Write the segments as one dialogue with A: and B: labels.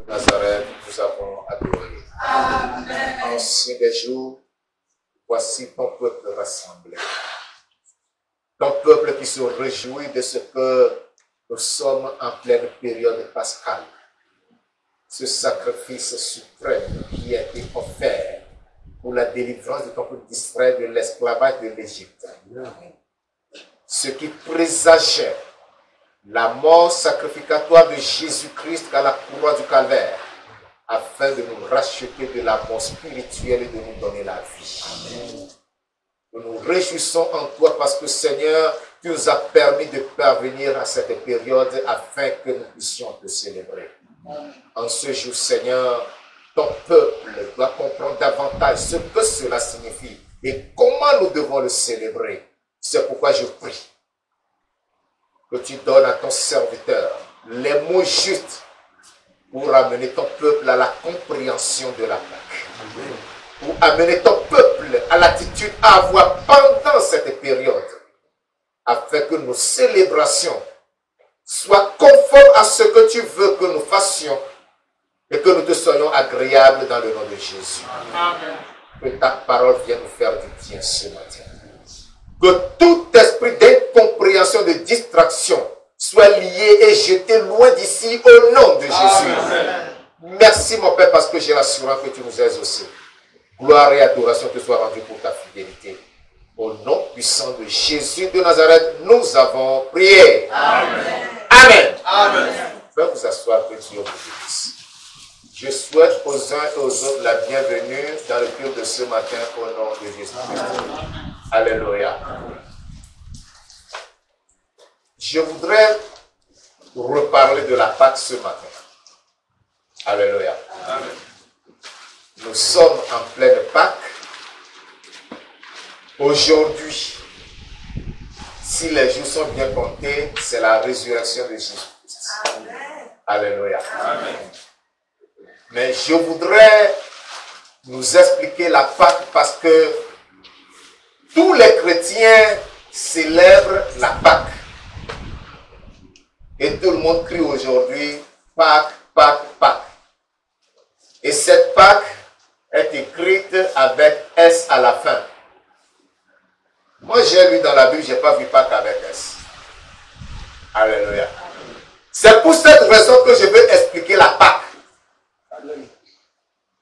A: Nazareth, nous avons adoré. En ces jours, voici ton peuple rassemblé. Ton peuple qui se réjouit de ce que nous sommes en pleine période pascale. Ce sacrifice suprême qui a été offert pour la délivrance de ton peuple d'Israël de l'esclavage de l'Égypte. Ce qui présageait la mort sacrificatoire de Jésus-Christ à la croix du calvaire, afin de nous racheter de la mort spirituelle et de nous donner la vie. Amen. Nous nous réjouissons en toi parce que, Seigneur, tu nous as permis de parvenir à cette période afin que nous puissions te célébrer. Amen. En ce jour, Seigneur, ton peuple doit comprendre davantage ce que cela signifie et comment nous devons le célébrer. C'est pourquoi je prie que tu donnes à ton serviteur les mots justes pour amener ton peuple à la compréhension de la Pâque. Pour amener ton peuple à l'attitude à avoir pendant cette période, afin que nos célébrations soient conformes à ce que tu veux que nous fassions et que nous te soyons agréables dans le nom de Jésus. Amen. Que ta parole vienne nous faire du bien ce matin. Que tout esprit d'incompréhension, de distraction soit lié et jeté loin d'ici au nom de Jésus. Amen. Merci mon Père parce que j'ai l'assurance que tu nous aides aussi. Gloire et adoration te soient rendues pour ta fidélité. Au nom puissant de Jésus de Nazareth, nous avons prié. Amen. Amen. Amen. Faites vous asseoir que Dieu vous bénisse. Je souhaite aux uns et aux autres la bienvenue dans le culte de ce matin au nom de Jésus-Christ. Alléluia. Je voudrais reparler de la Pâque ce matin. Alléluia. Amen. Nous sommes en pleine Pâque. Aujourd'hui, si les jours sont bien comptés, c'est la résurrection de Jésus-Christ. Alléluia. Amen. Mais je voudrais nous expliquer la Pâque parce que tous les chrétiens célèbrent la Pâque. Et tout le monde crie aujourd'hui Pâque, Pâque, Pâque. Et cette Pâque est écrite avec S à la fin. Moi, j'ai lu dans la Bible, je n'ai pas vu Pâques avec S. Alléluia. C'est pour cette raison que je veux expliquer la Pâque.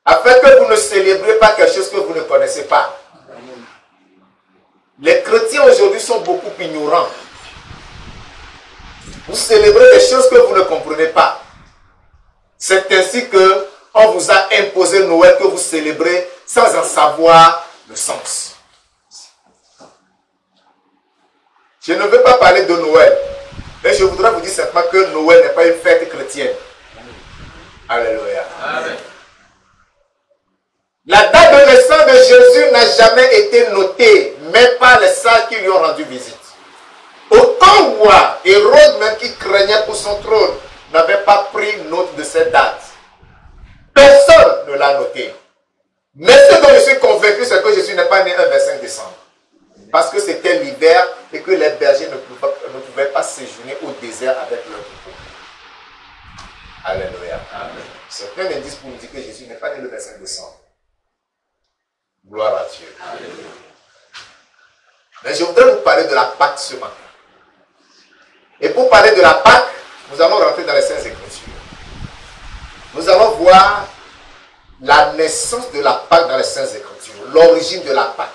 A: Afin que vous ne célébrez pas quelque chose que vous ne connaissez pas. Les chrétiens aujourd'hui sont beaucoup ignorants. Vous célébrez des choses que vous ne comprenez pas. C'est ainsi que on vous a imposé Noël que vous célébrez sans en savoir le sens. Je ne veux pas parler de Noël, mais je voudrais vous dire simplement que Noël n'est pas une fête chrétienne. Alléluia. Amen. La date de naissance de Jésus n'a jamais été notée, même par les sages qui lui ont rendu visite. Aucun roi, Hérode même qui craignait pour son trône, n'avait pas pris note de cette date. Personne ne l'a noté. Mais ce dont je suis convaincu, c'est que Jésus n'est pas né un 25 décembre. Parce que c'était l'hiver et que les bergers ne pouvaient pas séjourner au désert avec leur troupeau. Alléluia. C'est un indice pour nous dire que Jésus n'est pas né le 25 décembre. Gloire à Dieu. Alléluia. Mais je voudrais vous parler de la Pâque ce matin. Et pour parler de la Pâque, nous allons rentrer dans les Saintes Écritures. Nous allons voir la naissance de la Pâque dans les Saintes Écritures, l'origine de la Pâque.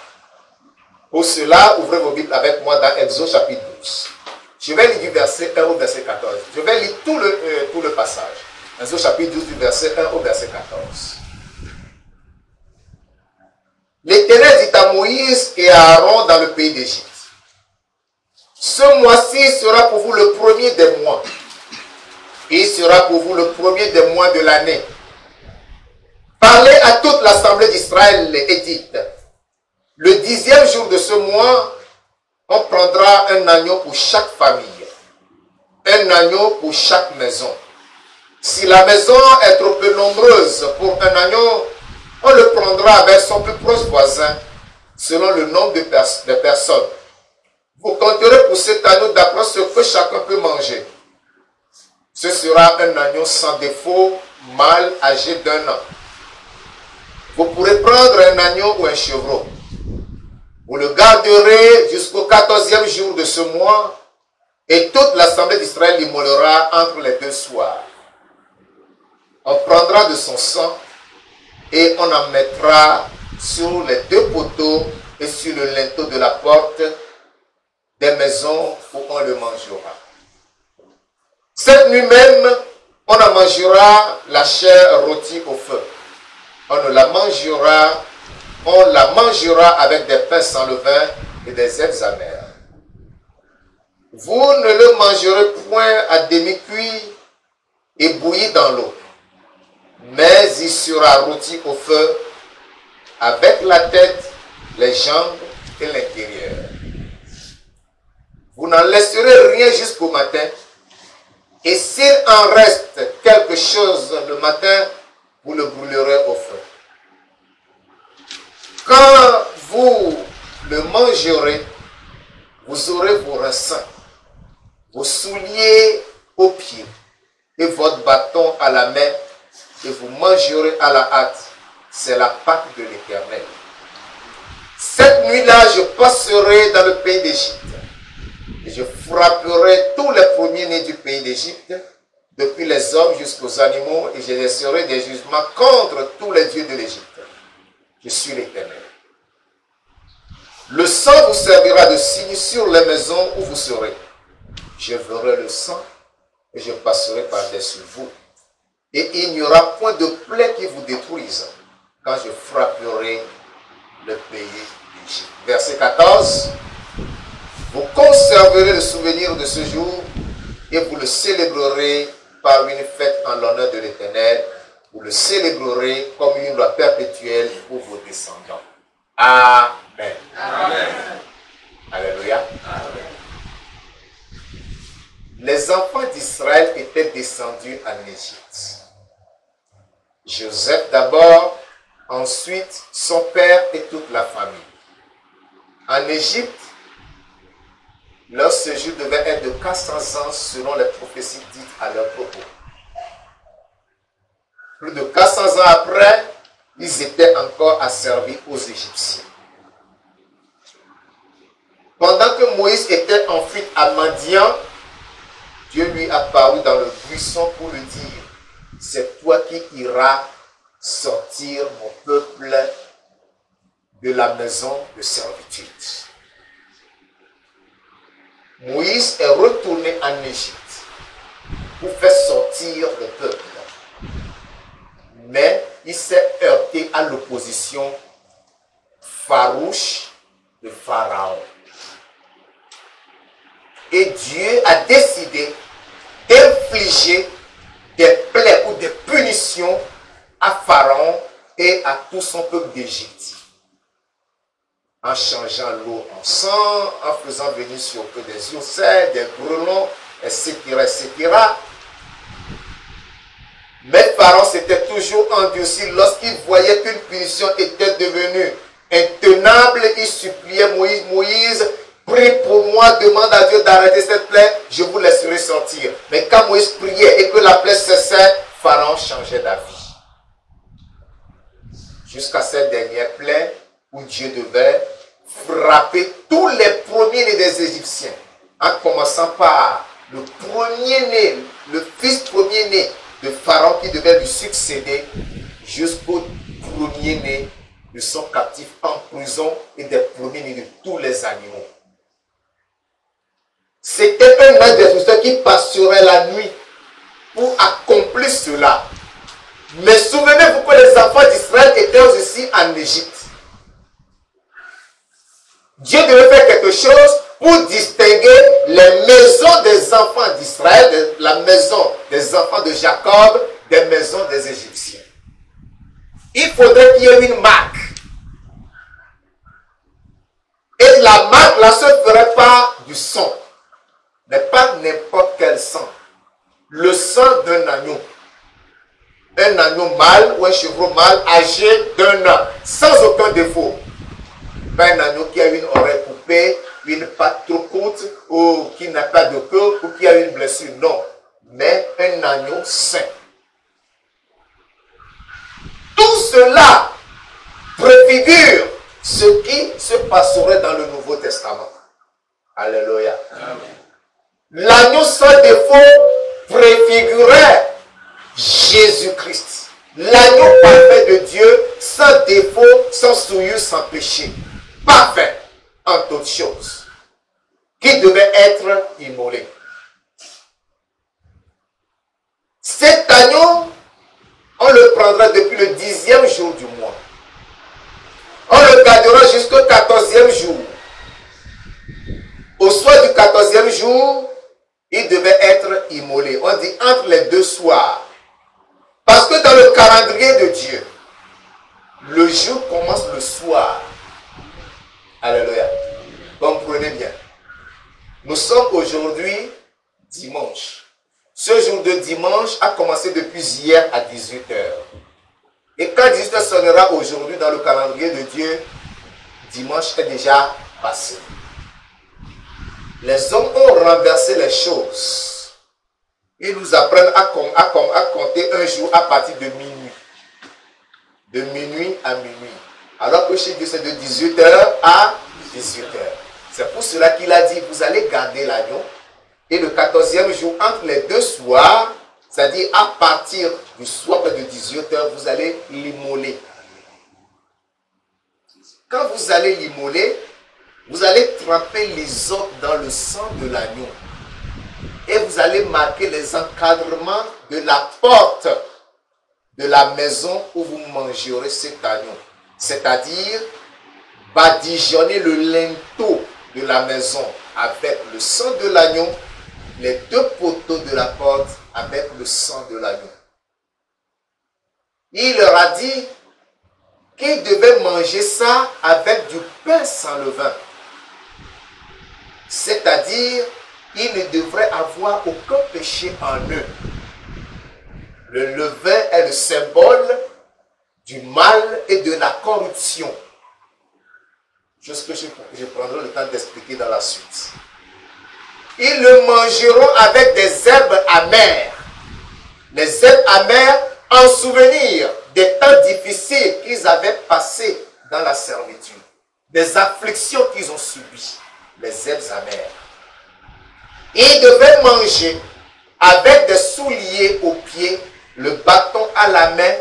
A: Pour cela, ouvrez vos Bibles avec moi dans Exode chapitre 12. Je vais lire du verset 1 au verset 14. Je vais lire tout le passage. Exode chapitre 12 du verset 1 au verset 14. L'Éternel dit à Moïse et à Aaron dans le pays d'Égypte: ce mois-ci sera pour vous le premier des mois. Il sera pour vous le premier des mois de l'année. Parlez à toute l'assemblée d'Israël et dites: le 10e jour de ce mois, on prendra un agneau pour chaque famille, un agneau pour chaque maison. Si la maison est trop peu nombreuse pour un agneau, on le prendra avec son plus proche voisin, selon le nombre de personnes. Vous compterez pour cet agneau d'après ce que chacun peut manger. Ce sera un agneau sans défaut, mâle âgé d'1 an. Vous pourrez prendre un agneau ou un chevreau. Vous le garderez jusqu'au 14e jour de ce mois et toute l'assemblée d'Israël l'immolera entre les 2 soirs. On prendra de son sang et on en mettra sur les 2 poteaux et sur le linteau de la porte des maisons où on le mangera. Cette nuit même, on en mangera la chair rôtie au feu. On la mangera avec des pains sans levain et des herbes amères. Vous ne le mangerez point à demi-cuit et bouilli dans l'eau, mais il sera rôti au feu avec la tête, les jambes et l'intérieur. Vous n'en laisserez rien jusqu'au matin, et s'il en reste quelque chose le matin, vous le brûlerez au feu. Quand vous le mangerez, vous aurez vos reins sains, vos souliers aux pieds et votre bâton à la main, et vous mangerez à la hâte. C'est la Pâque de l'Éternel. Cette nuit-là, je passerai dans le pays d'Égypte, et je frapperai tous les premiers-nés du pays d'Égypte, depuis les hommes jusqu'aux animaux, et j'exercerai des jugements contre tous les dieux de l'Égypte. Je suis l'Éternel. Le sang vous servira de signe sur les maisons où vous serez. Je verrai le sang et je passerai par-dessus vous. Et il n'y aura point de plaie qui vous détruise quand je frapperai le pays d'Égypte. Verset 14. Vous conserverez le souvenir de ce jour et vous le célébrerez par une fête en l'honneur de l'Éternel. Vous le célébrerez comme une loi perpétuelle pour vos descendants. Amen. Amen. Alléluia. Amen. Les enfants d'Israël étaient descendus en Égypte. Joseph d'abord, ensuite son père et toute la famille. En Égypte, leur séjour devait être de 400 ans selon les prophéties dites à leur propos. Plus de 400 ans après, ils étaient encore asservis aux Égyptiens. Pendant que Moïse était en fuite à Madian, Dieu lui apparut dans le buisson pour lui dire, c'est toi qui iras sortir mon peuple de la maison de servitude. Moïse est retourné en Égypte pour faire sortir le peuple. Mais il s'est heurté à l'opposition farouche de Pharaon. Et Dieu a décidé d'infliger des plaies ou des punitions à Pharaon et à tout son peuple d'Égypte. En changeant l'eau en sang, en faisant venir sur eux des oursins, des grelons, etc., etc. Mais Pharaon s'était toujours endurci. Lorsqu'il voyait qu'une punition était devenue intenable, il suppliait Moïse, Moïse, prie pour moi, demande à Dieu d'arrêter cette plaie, je vous laisserai sortir. Mais quand Moïse priait et que la plaie cessait, Pharaon changeait d'avis. Jusqu'à cette dernière plaie où Dieu devait frapper tous les premiers-nés des Égyptiens, en commençant par le premier-né, le fils premier-né de Pharaon qui devait lui succéder, jusqu'au premier-né de son captif en prison et des premiers-nés de tous les animaux. C'était un ange destructeur qui passerait la nuit pour accomplir cela. Mais souvenez-vous que les enfants d'Israël étaient aussi en Égypte. Dieu devait faire quelque chose pour distinguer les maisons des enfants d'Israël, de la maison des enfants de Jacob, des maisons des Égyptiens. Il faudrait qu'il y ait une marque. Et la marque là se ferait par du sang. Mais pas n'importe quel sang. Le sang d'un agneau. Un agneau mâle ou un chevreau mâle âgé d'1 an, sans aucun défaut. Pas un agneau qui a une oreille coupée, une patte trop courte, ou qui n'a pas de queue, ou qui a une blessure. Non. Mais un agneau sain. cela préfigure ce qui se passerait dans le Nouveau Testament. Alléluia. L'agneau sans défaut préfigurait Jésus-Christ. L'agneau parfait de Dieu, sans défaut, sans souillure, sans péché. Parfait en toutes choses. Qui devait être immolé. Cet agneau, on le prendra depuis le 10e jour du mois. On le gardera jusqu'au 14e jour. Au soir du 14e jour, il devait être immolé. On dit entre les deux soirs. Parce que dans le calendrier de Dieu, le jour commence le soir. Alléluia. Comprenez bien. Nous sommes aujourd'hui dimanche. Ce jour de dimanche a commencé depuis hier à 18h. Et quand 18h sonnera aujourd'hui dans le calendrier de Dieu, dimanche est déjà passé. Les hommes ont renversé les choses. Ils nous apprennent à compter un jour à partir de minuit. De minuit à minuit. Alors que chez Dieu, c'est de 18h à 18h. C'est pour cela qu'il a dit, vous allez garder l'agneau. Et le 14e jour, entre les deux soirs, c'est-à-dire à partir du soir de 18h, vous allez l'immoler. Quand vous allez l'immoler, vous allez tremper les os dans le sang de l'agneau. Et vous allez marquer les encadrements de la porte de la maison où vous mangerez cet agneau. C'est-à-dire, badigeonner le linteau de la maison avec le sang de l'agneau, les deux poteaux de la porte avec le sang de l'agneau. Il leur a dit qu'ils devaient manger ça avec du pain sans levain. C'est-à-dire, ils ne devraient avoir aucun péché en eux. Le levain est le symbole du mal et de la corruption. Chose que je prendrai le temps d'expliquer dans la suite. Ils le mangeront avec des herbes amères. Les herbes amères en souvenir des temps difficiles qu'ils avaient passés dans la servitude. Des afflictions qu'ils ont subies. Les herbes amères. Ils devaient manger avec des souliers aux pieds, le bâton à la main,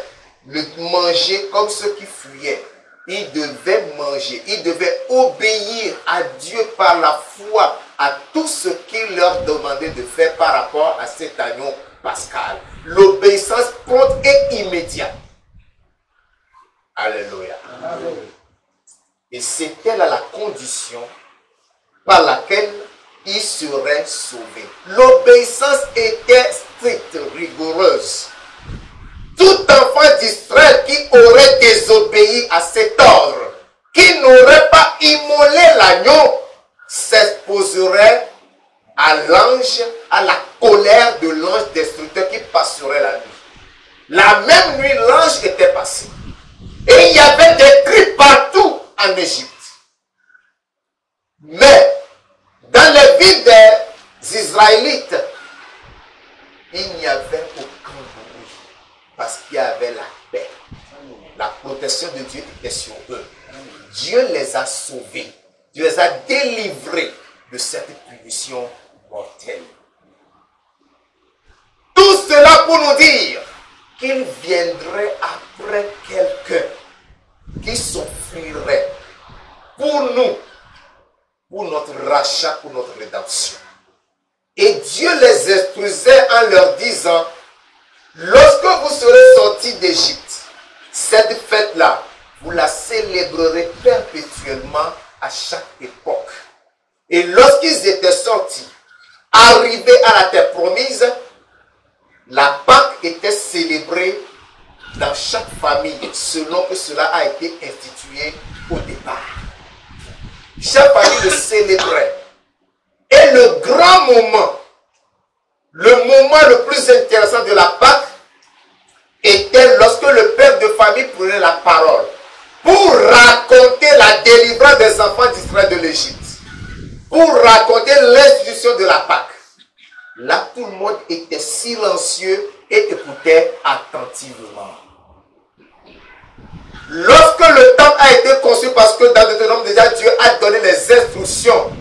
A: le manger comme ceux qui fuyaient. Ils devaient manger, ils devaient obéir à Dieu par la foi à tout ce qu'il leur demandait de faire par rapport à cet agneau pascal. L'obéissance prompte et immédiate. Alléluia. Amen. Et c'était là la condition par laquelle ils seraient sauvés. L'obéissance était stricte, rigoureuse. Tout enfant d'Israël qui aurait désobéi à cet ordre, qui n'aurait pas immolé l'agneau, s'exposerait à l'ange, à la colère de l'ange destructeur qui passerait la nuit. La même nuit, l'ange était passé. Et il y avait des cris partout en Égypte. Mais, dans les villes des Israélites, il n'y avait aucun bruit. Parce qu'il y avait la paix. La protection de Dieu était sur eux. Dieu les a sauvés. Dieu les a délivrés de cette punition mortelle. Tout cela pour nous dire qu'il viendrait après quelqu'un qui s'offrirait pour nous, pour notre rachat, pour notre rédemption. Et Dieu les instruisait en leur disant, lorsque vous serez sortis d'Égypte, cette fête-là, vous la célébrerez perpétuellement à chaque époque. Et lorsqu'ils étaient sortis, arrivés à la terre promise, la Pâque était célébrée dans chaque famille, selon que cela a été institué au départ. Chaque famille le célébrait. Et le grand moment, le moment le plus intéressant de la Pâque, était lorsque le père de famille prenait la parole pour raconter la délivrance des enfants d'Israël de l'Égypte, pour raconter l'institution de la Pâque. Là, tout le monde était silencieux et écoutait attentivement. Lorsque le temple a été construit, parce que dans Deutéronome déjà Dieu a donné les instructions,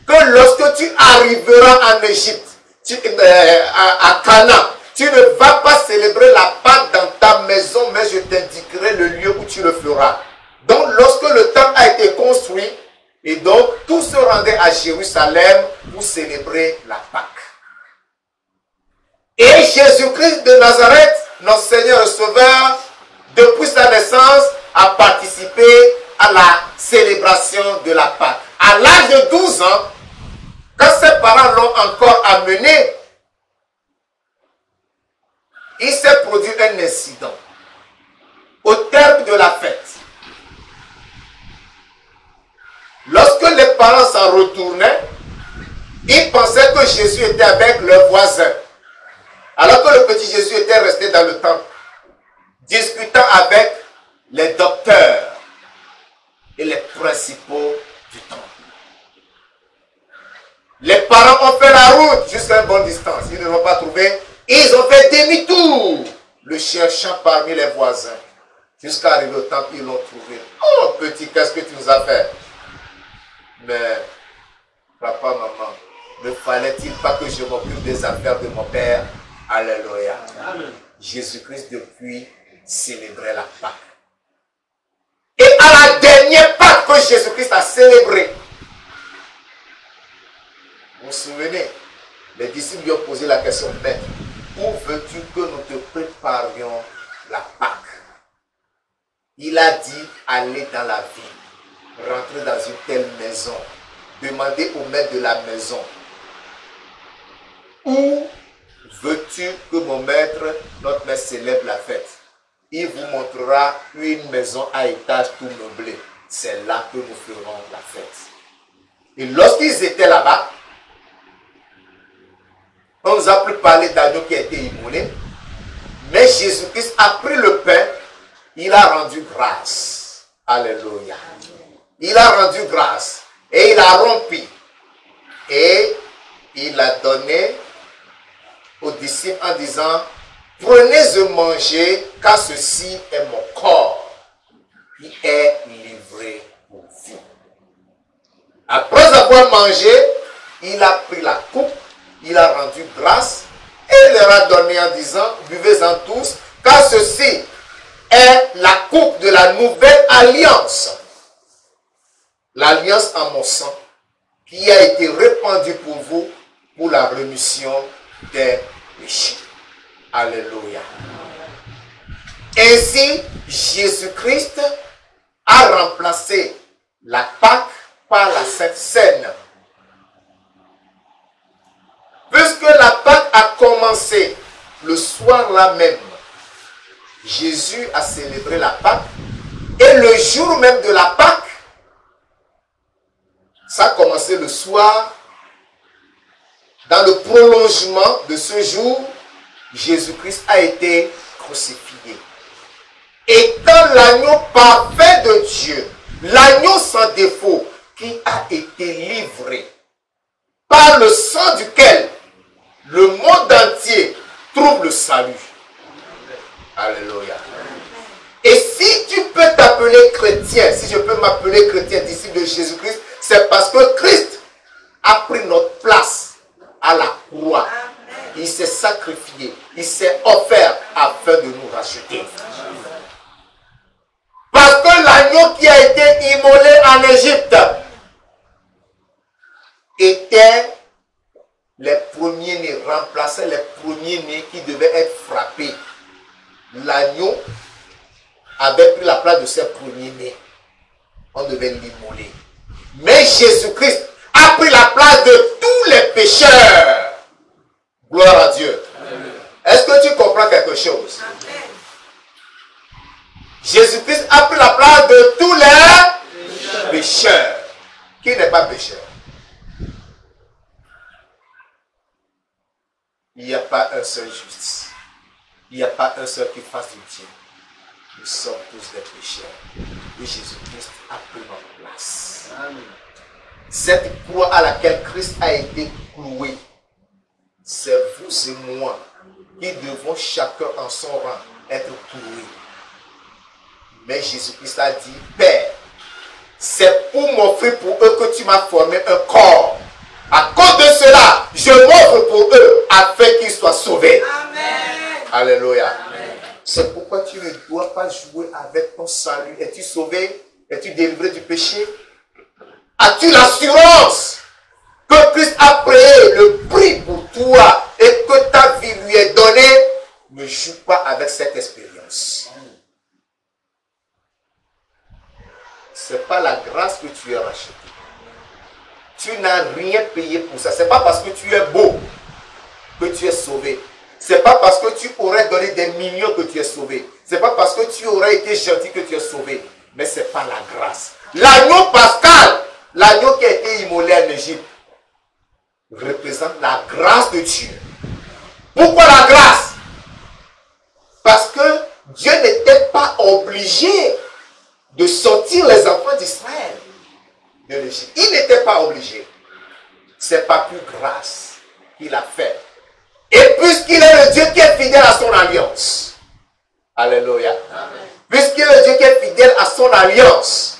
A: que lorsque tu arriveras en Égypte, à Canaan, tu ne vas pas célébrer la Pâque dans ta maison, mais je t'indiquerai le lieu où tu le feras. Donc lorsque le temple a été construit, et donc tout se rendait à Jérusalem pour célébrer la Pâque. Et Jésus-Christ de Nazareth, notre Seigneur et Sauveur, depuis sa naissance, a participé à la célébration de la Pâque. À l'âge de 12 ans, quand ses parents l'ont encore amené, il s'est produit un incident. Au terme de la fête, lorsque les parents s'en retournaient, ils pensaient que Jésus était avec leurs voisins. Alors que le petit Jésus était resté dans le temple, discutant avec les docteurs et les principaux du temple. Les parents ont fait la route jusqu'à une bonne distance. Ils ne l'ont pas trouvé. Ils ont fait demi-tour, le cherchant parmi les voisins. Jusqu'à arriver au temple, ils l'ont trouvé. Oh petit, qu'est-ce que tu nous as fait? Mais, papa, maman, ne fallait-il pas que je m'occupe des affaires de mon père? Alléluia. Jésus-Christ depuis célébrait la Pâque. Et à la dernière Pâque que Jésus-Christ a célébrée, vous vous souvenez, les disciples lui ont posé la question, Maître, où veux-tu que nous te préparions la Pâque? Il a dit, allez dans la ville, rentrez dans une telle maison, demandez au maître de la maison, où veux-tu que mon maître, notre maître, célèbre la fête? Il vous montrera une maison à étage tout meublé. C'est là que nous ferons la fête. Et lorsqu'ils étaient là-bas, on nous a plus parlé d'agneau qui a été immolé, mais Jésus-Christ a pris le pain, il a rendu grâce. Alléluia. Il a rendu grâce et il a rompu et il a donné aux disciples en disant, prenez et mangez, car ceci est mon corps qui est livré pour vous. Après avoir mangé, il a pris la coupe, il a rendu grâce et leur a donné en disant, buvez-en tous, car ceci est la coupe de la nouvelle alliance. L'alliance en mon sang qui a été répandue pour vous pour la rémission des péchés. Alléluia. Ainsi, Jésus-Christ a remplacé la Pâque par la Sainte Seine. Puisque la Pâque a commencé le soir là même, Jésus a célébré la Pâque et le jour même de la Pâque, ça a commencé le soir. Dans le prolongement de ce jour, Jésus-Christ a été crucifié. Étant l'agneau parfait de Dieu, l'agneau sans défaut qui a été livré, par le sang duquel le monde entier trouve le salut. Alléluia. Et si tu peux t'appeler chrétien, si je peux m'appeler chrétien, disciple de Jésus-Christ, c'est parce que Christ a pris notre place à la croix. Il s'est sacrifié, il s'est offert afin de nous racheter. Parce que l'agneau qui a été immolé en Égypte était les premiers-nés, remplaçait les premiers-nés qui devaient être frappés. L'agneau avait pris la place de ses premiers-nés. On devait l'immoler. Mais Jésus-Christ a pris la place de tous les pécheurs. Gloire à Dieu. Est-ce que tu comprends quelque chose? Jésus-Christ a pris la place de tous les pécheurs. Qui n'est pas pécheur? Il n'y a pas un seul juste. Il n'y a pas un seul qui fasse du Dieu. Nous sommes tous des pécheurs. Et Jésus-Christ a pris notre place. Amen. Cette croix à laquelle Christ a été cloué, c'est vous et moi qui devons chacun en son rang être cloués. Mais Jésus-Christ a dit, Père, c'est pour m'offrir pour eux que tu m'as formé un corps. À cause de cela, je m'offre pour eux afin qu'ils soient sauvés. Amen. Alléluia. C'est pourquoi tu ne dois pas jouer avec ton salut. Es-tu sauvé? Es-tu délivré du péché? As-tu l'assurance que Christ a payé le prix pour toi et que ta vie lui est donnée? Ne joue pas avec cette expérience. Ce n'est pas la grâce que tu as rachetée. Tu n'as rien payé pour ça. Ce n'est pas parce que tu es beau que tu es sauvé. Ce n'est pas parce que tu aurais donné des millions que tu es sauvé. Ce n'est pas parce que tu aurais été gentil que tu es sauvé. Mais ce n'est pas la grâce. L'agneau pascal, l'agneau qui a été immolé en Égypte, représente la grâce de Dieu. Pourquoi la grâce? Parce que Dieu n'était pas obligé de sortir les enfants d'Israël de l'Égypte. Il n'était pas obligé. C'est par plus grâce qu'il a fait. Et puisqu'il est le Dieu qui est fidèle à son alliance. Alléluia. Puisqu'il est le Dieu qui est fidèle à son alliance,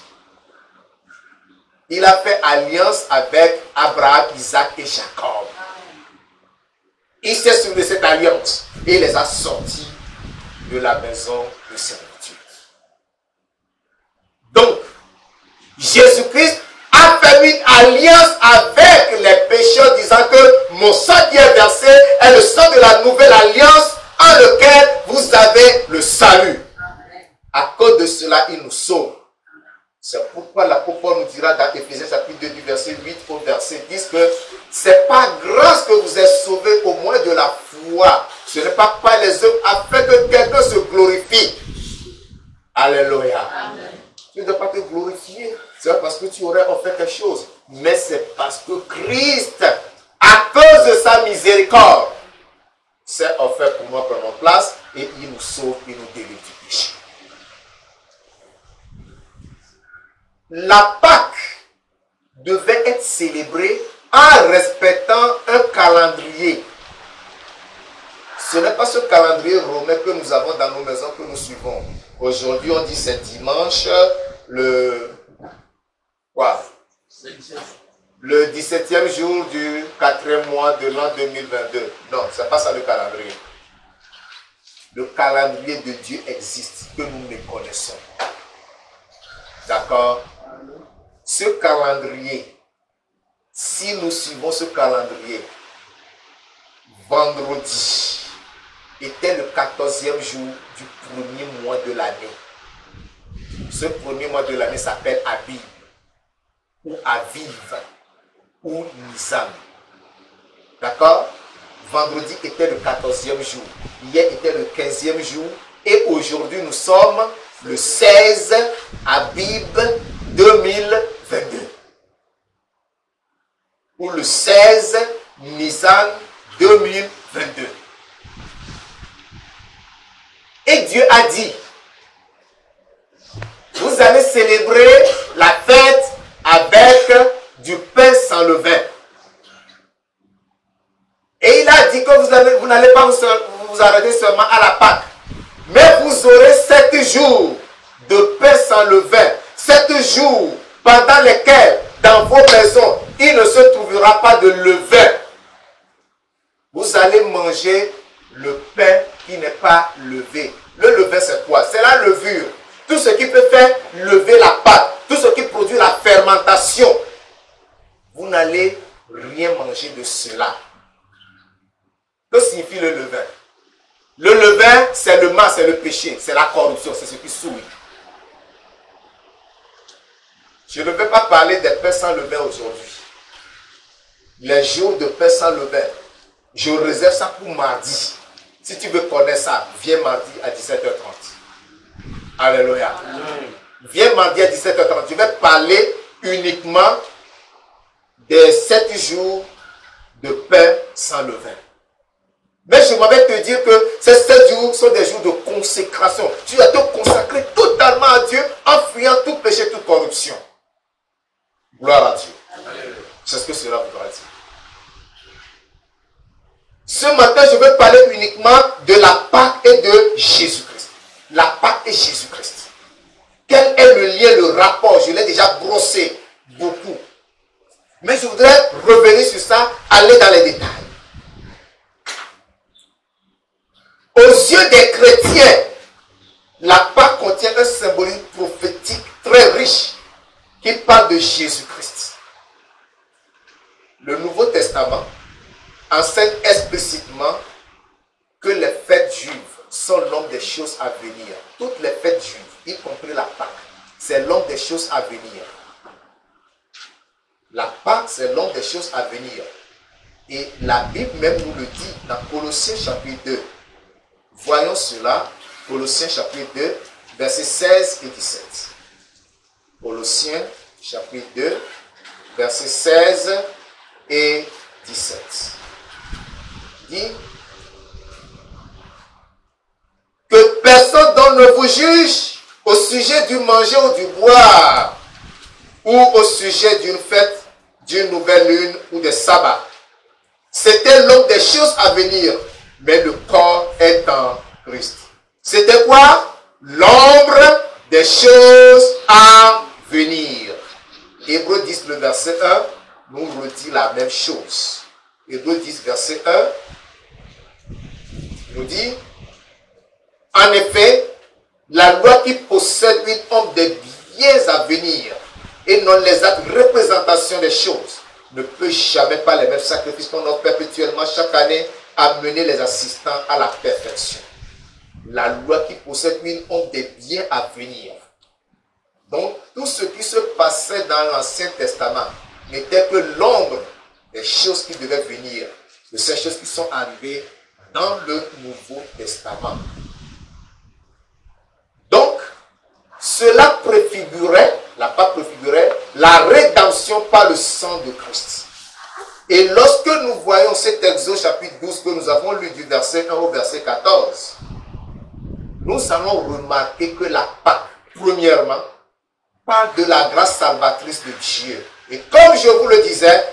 A: il a fait alliance avec Abraham, Isaac et Jacob. Il s'est souvenu de cette alliance et il les a sortis de la maison de servitude. Donc, Jésus-Christ a fait une alliance avec les pécheurs, disant que mon sang qui est versé est le sang de la nouvelle alliance en lequel vous avez le salut. À cause de cela, il nous sauve. C'est pourquoi l'apôtre Paul nous dira dans Éphésiens chapitre 2 du verset 8 au verset 10 que c'est par grâce que vous êtes sauvés au moins de la foi. Ce n'est pas par les œuvres afin que quelqu'un se glorifie. Alléluia. Amen. Tu ne dois pas te glorifier. C'est pas parce que tu aurais offert quelque chose. Mais c'est parce que Christ, à cause de sa miséricorde, s'est offert pour moi, pour notre place, et il nous sauve, il nous délivre du péché. La Pâque devait être célébrée en respectant un calendrier. Ce n'est pas ce calendrier romain que nous avons dans nos maisons que nous suivons. Aujourd'hui, on dit c'est dimanche, le 17e jour du 4e mois de l'an 2022. Non, ce n'est pas ça le calendrier. Le calendrier de Dieu existe, que nous méconnaissons. D'accord? Ce calendrier, si nous suivons ce calendrier, vendredi était le 14e jour du premier mois de l'année. Ce premier mois de l'année s'appelle Abib, ou Aviv, ou Nisan. D'accord? Vendredi était le 14e jour. Hier était le 15e jour. Et aujourd'hui, nous sommes le 16 Abib 2022. Ou le 16 Nisan 2022. Et Dieu a dit, vous allez célébrer la fête avec du pain sans levain. Et il a dit que vous n'allez pas vous arrêter seulement à la Pâque. Mais vous aurez 7 jours de pain sans levain. 7 jours pendant lesquels, dans vos maisons, il ne se trouvera pas de levain. Vous allez manger le pain qui n'est pas levé. Le levain, c'est quoi? C'est la levure. Tout ce qui peut faire lever la pâte. Tout ce qui produit la fermentation. Vous n'allez rien manger de cela. Que signifie le levain? Le levain, c'est le mal, c'est le péché, c'est la corruption, c'est ce qui souille. Je ne vais pas parler des pains sans levain aujourd'hui. Les jours de pain sans levain, je réserve ça pour mardi. Si tu veux connaître ça, viens mardi à 17h30. Alléluia. Viens mardi à 17h30. Je vais parler uniquement des 7 jours de pain sans levain. Mais je m'avais te dire que ces 7 jours sont des jours de consécration. Tu dois te consacrer totalement à Dieu en fuyant tout péché, toute corruption. Gloire à Dieu. C'est ce que cela voudra dire. Ce matin, je vais parler uniquement de la Pâque et de Jésus-Christ. La Pâque et Jésus-Christ. déjà brossé beaucoup. Mais je voudrais revenir sur ça, aller dans les détails. Aux yeux des chrétiens, la Pâque contient un symbolisme prophétique très riche qui parle de Jésus-Christ. Le Nouveau Testament enseigne explicitement que les fêtes juives sont l'ombre des choses à venir. Toutes les fêtes juives, y compris la Pâque, c'est l'ombre des choses à venir. La Pâque, c'est l'ombre des choses à venir. Et la Bible même nous le dit dans Colossiens chapitre 2. Voyons cela, Colossiens chapitre 2, versets 16 et 17. Colossiens chapitre 2, versets 16 et 17. Dit que personne donc ne vous juge au sujet du manger ou du boire, ou au sujet d'une fête, d'une nouvelle lune ou des sabbats. C'était l'ombre des choses à venir, mais le corps est en Christ. C'était quoi? L'ombre des choses à venir. Hébreux 10, le verset 1, nous redit la même chose. Hébreux 10, verset 1, nous dit, en effet, la loi qui possède une ombre des biens à venir et non les actes représentations des choses ne peut jamais par les mêmes sacrifices qu'on offre perpétuellement chaque année amener les assistants à la perfection. La loi qui possède une ombre des biens à venir. Donc, tout ce qui se passait dans l'Ancien Testament n'était que l'ombre des choses qui devaient venir, de ces choses qui sont arrivées dans le Nouveau Testament. Donc, cela préfigurait, la Pâque préfigurait, la rédemption par le sang de Christ. Et lorsque nous voyons cet Exode chapitre 12 que nous avons lu du verset 1 au verset 14, nous allons remarquer que la Pâque, premièrement, parle de la grâce salvatrice de Dieu. Et comme je vous le disais,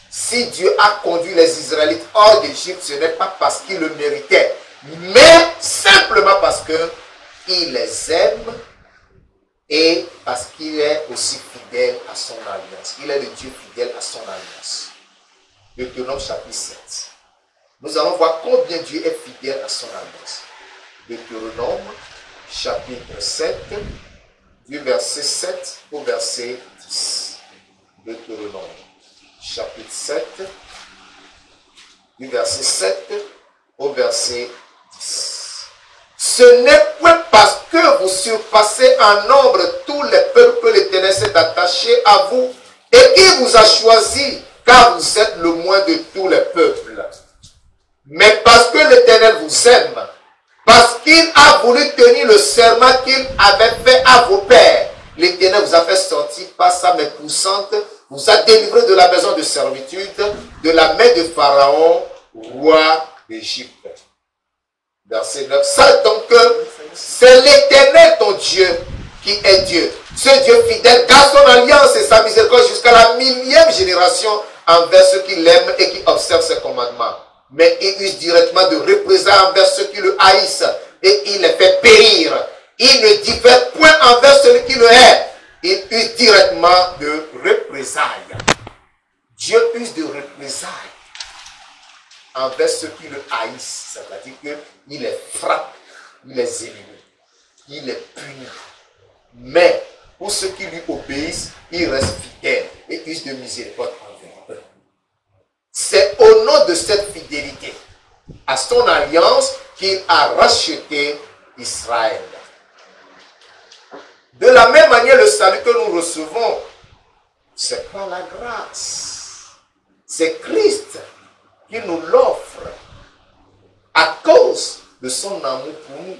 A: si Dieu a conduit les Israélites hors d'Égypte, ce n'est pas parce qu'il le méritait, mais simplement parce qu'il les aime et parce qu'il est aussi fidèle à son alliance. Il est le Dieu fidèle à son alliance. Deutéronome chapitre 7. Nous allons voir combien Dieu est fidèle à son alliance. Deutéronome chapitre 7, du verset 7 au verset 10. Deutéronome chapitre 7, du verset 7 au verset 10. Ce n'est point parce que vous surpassez en nombre tous les peuples que l'Éternel s'est attaché à vous et qu'il vous a choisi, car vous êtes le moins de tous les peuples. Mais parce que l'Éternel vous aime, parce qu'il a voulu tenir le serment qu'il avait fait à vos pères, l'Éternel vous a fait sortir par sa main puissante, vous a délivré de la maison de servitude, de la main de Pharaon, roi d'Égypte. Verset 9. Ça donc, c'est l'Éternel ton Dieu qui est Dieu. Ce Dieu fidèle garde son alliance et sa miséricorde jusqu'à la 1000e génération envers ceux qui l'aiment et qui observent ses commandements. Mais il use directement de représailles envers ceux qui le haïssent et il les fait périr. Il ne diffère point envers celui qui le hait. Il use directement de représailles. Dieu use de représailles envers ceux qui le haïssent. C'est-à-dire qu'il les frappe, il les élimine, il les punit. Mais pour ceux qui lui obéissent, il reste fidèle et use de miséricorde envers eux. C'est au nom de cette fidélité à son alliance qu'il a racheté Israël. De la même manière, le salut que nous recevons, c'est par la grâce. C'est Christ qui nous l'offre à cause de son amour pour nous,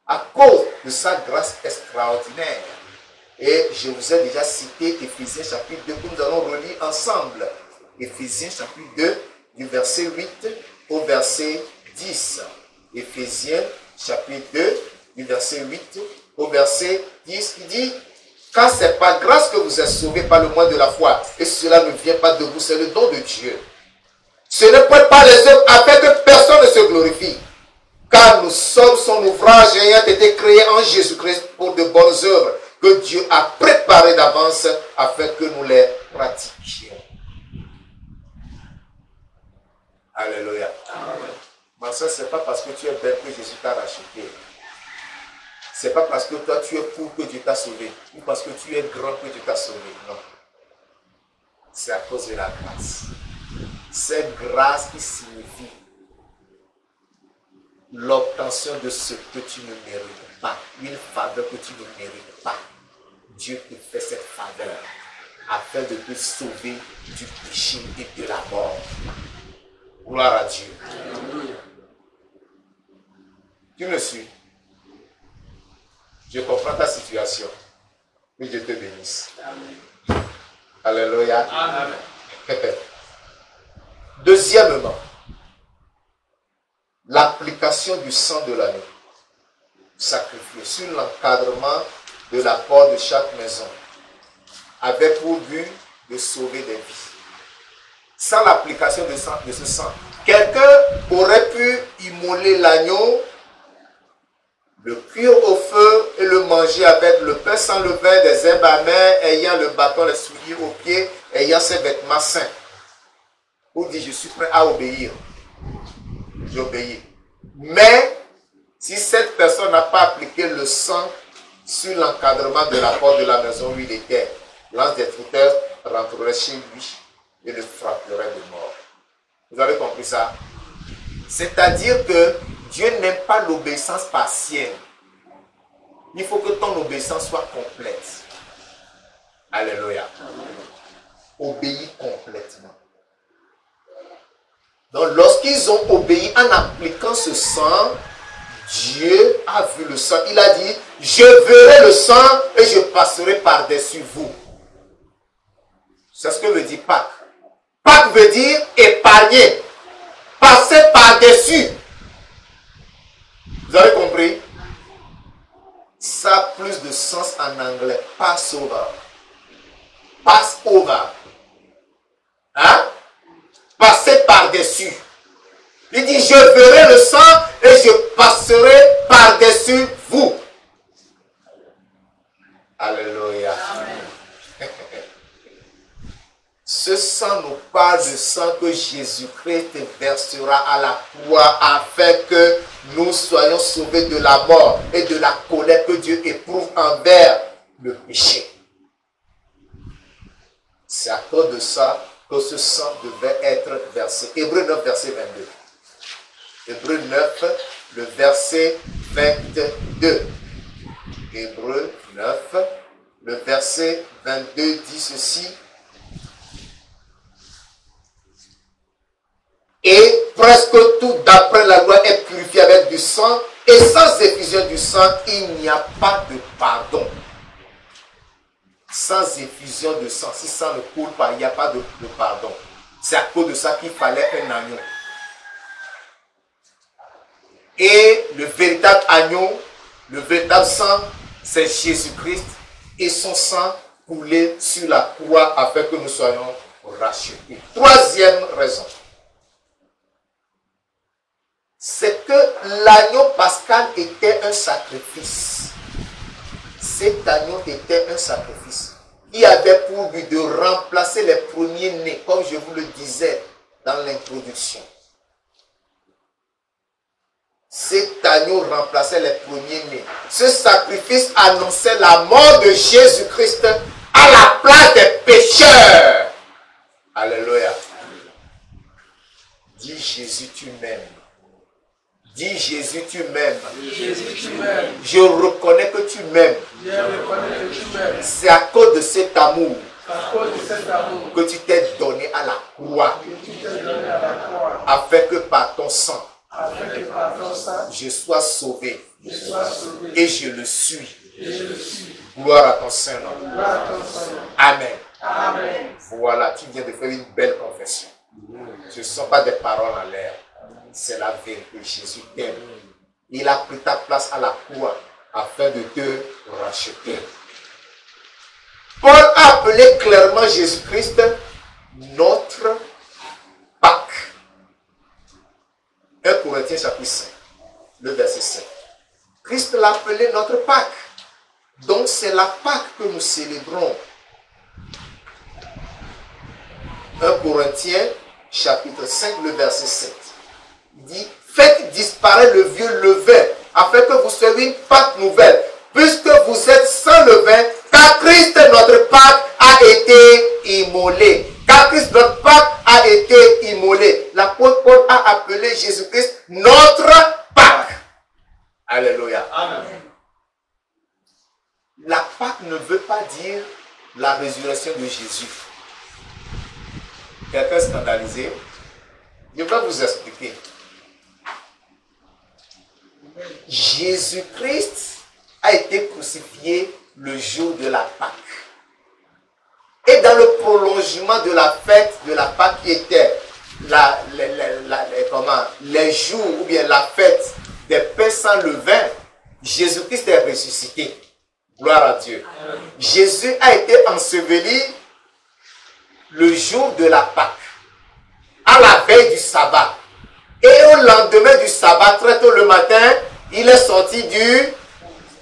A: à cause de sa grâce extraordinaire. Et je vous ai déjà cité Éphésiens chapitre 2 que nous allons relire ensemble. Éphésiens chapitre 2 du verset 8 au verset 10. Éphésiens chapitre 2 du verset 8 au verset 10 qui dit: car c'est par grâce que vous êtes sauvés par le moyen de la foi. Et cela ne vient pas de vous, c'est le don de Dieu. Ce n'est point par les œuvres afin que personne ne se glorifie. Car nous sommes son ouvrage ayant été créé en Jésus-Christ pour de bonnes œuvres que Dieu a préparées d'avance afin que nous les pratiquions. Alléluia. Ma soeur, ce n'est pas parce que tu es belle que Jésus t'a racheté. Ce n'est pas parce que toi tu es pauvre que Dieu t'a sauvé. Ou parce que tu es grand que Dieu t'a sauvé. Non. C'est à cause de la grâce. C'est grâce qui signifie l'obtention de ce que tu ne mérites pas. Une faveur que tu ne mérites pas. Dieu te fait cette faveur afin de te sauver du péché et de la mort. Gloire à Dieu. Tu me suis? Je comprends ta situation. Que Dieu te bénisse. Amen. Alléluia. Amen. Deuxièmement, l'application du sang de l'agneau sacrifié sur l'encadrement de la porte de chaque maison avait pour but de sauver des vies. Sans l'application de ce sang, quelqu'un aurait pu immoler l'agneau, le cuire au feu et le manger avec le pain sans levain, des herbes amères, ayant le bâton, les souliers aux pieds, ayant ses vêtements saints. Pour dire, je suis prêt à obéir. J'obéis. Mais, si cette personne n'a pas appliqué le sang sur l'encadrement de la porte de la maison où il était, l'ange destructeur rentrerait chez lui et le frapperait de mort. Vous avez compris ça? C'est-à-dire que Dieu n'aime pas l'obéissance partielle. Il faut que ton obéissance soit complète. Alléluia. Obéis complètement. Donc, lorsqu'ils ont obéi en appliquant ce sang, Dieu a vu le sang. Il a dit, je verrai le sang et je passerai par-dessus vous. C'est ce que veut dire Pâques. Pâques veut dire épargner. Passer par-dessus. Vous avez compris? Ça a plus de sens en anglais. Passover. Passover. Hein? Passer par-dessus. Il dit, je verrai le sang et je passerai par-dessus vous. Alléluia. Ce sang nous parle du sang que Jésus-Christ versera à la croix afin que nous soyons sauvés de la mort et de la colère que Dieu éprouve envers le péché. C'est à cause de ça que ce sang devait être versé. Hébreux 9, verset 22. Hébreux 9, le verset 22. Hébreux 9, le verset 22 dit ceci. Et presque tout d'après la loi est purifié avec du sang, et sans effusion du sang, il n'y a pas de pardon. Sans effusion de sang, si ça ne coule pas, il n'y a pas de pardon. C'est à cause de ça qu'il fallait un agneau. Et le véritable agneau, le véritable sang, c'est Jésus-Christ et son sang coulé sur la croix afin que nous soyons rachetés. Troisième raison, c'est que l'agneau pascal était un sacrifice. Cet agneau était un sacrifice qui avait pour but de remplacer les premiers-nés, comme je vous le disais dans l'introduction. Cet agneau remplaçait les premiers-nés. Ce sacrifice annonçait la mort de Jésus-Christ à la place des pécheurs. Alléluia. Dis Jésus, tu m'aimes. Dis Jésus, tu m'aimes. Je reconnais que tu m'aimes. C'est à cause de cet amour que tu t'es donné à la croix. Afin que par ton sang, je sois sauvé. Et je le suis. Gloire à ton Saint-Nom. Amen. Voilà, tu viens de faire une belle confession. Ce ne sont pas des paroles en l'air. C'est la vérité. Jésus t'aime. Il a pris ta place à la croix afin de te racheter. Paul a appelé clairement Jésus-Christ notre Pâques. 1 Corinthiens chapitre 5, le verset 7. Christ l'a appelé notre Pâques. Donc c'est la Pâque que nous célébrons. 1 Corinthiens, chapitre 5, le verset 7. Il dit, faites disparaître le vieux levain, afin que vous soyez une Pâque nouvelle, puisque vous êtes sans levain, car Christ, notre Pâque, a été immolé. Car Christ, notre Pâque, a été immolé. L'apôtre Paul a appelé Jésus-Christ notre Pâque. Alléluia. Amen. La Pâque ne veut pas dire la résurrection de Jésus. Quelqu'un scandalisé? Je vais vous expliquer. Jésus-Christ a été crucifié le jour de la Pâque. Et dans le prolongement de la fête de la Pâque qui était les jours ou bien la fête des pains sans levain, Jésus-Christ est ressuscité. Gloire à Dieu. Jésus a été enseveli le jour de la Pâque, à la veille du sabbat. Et au lendemain du sabbat, très tôt le matin, il est sorti du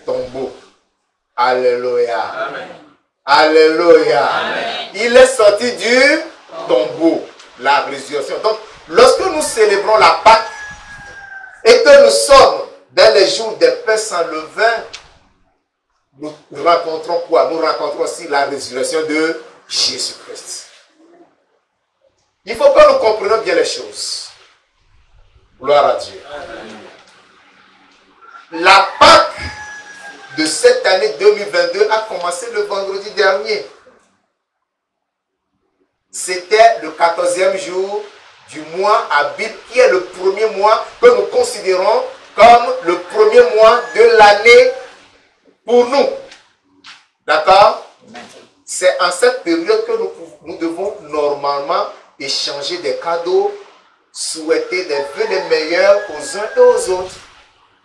A: tombeau. Alléluia. Amen. Alléluia. Amen. Il est sorti du tombeau. La résurrection. Donc, lorsque nous célébrons la Pâque et que nous sommes dans les jours des pains sans levain, nous rencontrons quoi? Nous rencontrons aussi la résurrection de Jésus-Christ. Il faut que nous comprenions bien les choses. Gloire à Dieu. La Pâque de cette année 2022 a commencé le vendredi dernier. C'était le 14e jour du mois Abib, qui est le premier mois que nous considérons comme le premier mois de l'année pour nous. D'accord? C'est en cette période que nous devons normalement échanger des cadeaux, souhaiter des vœux les meilleurs aux uns et aux autres,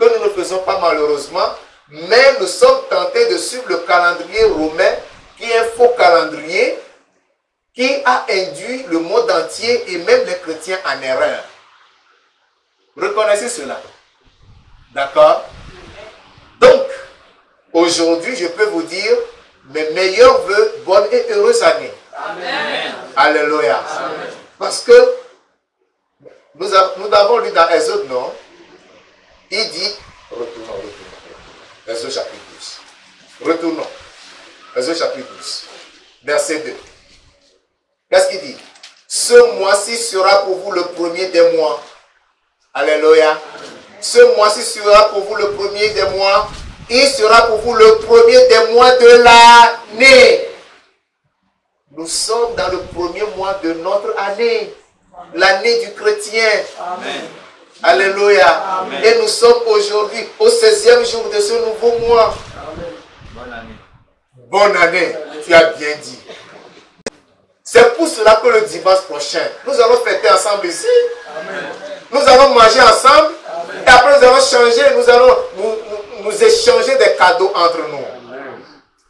A: que nous ne faisons pas malheureusement, mais nous sommes tentés de suivre le calendrier romain, qui est un faux calendrier, qui a induit le monde entier et même les chrétiens en erreur. Reconnaissez cela. D'accord? Donc, aujourd'hui, je peux vous dire mes meilleurs vœux, bonne et heureuse année. Amen. Alléluia. Amen. Parce que nous avons lu dans Exode, non? Il dit, retournons. Exode chapitre 12. Retournons. Exode chapitre 12. Verset 2. Qu'est-ce qu'il dit? Ce mois-ci sera pour vous le premier des mois. Alléluia. Ce mois-ci sera pour vous le premier des mois. Il sera pour vous le premier des mois de l'année. Nous sommes dans le premier mois de notre année. L'année du chrétien. Amen. Alléluia. Amen. Et nous sommes aujourd'hui au 16e jour de ce nouveau mois. Amen. Bonne année. Bonne année. Tu as bien dit. C'est pour cela que le dimanche prochain, nous allons fêter ensemble ici. Amen. Nous allons manger ensemble. Amen. Et après nous allons changer, nous allons nous échanger des cadeaux entre nous.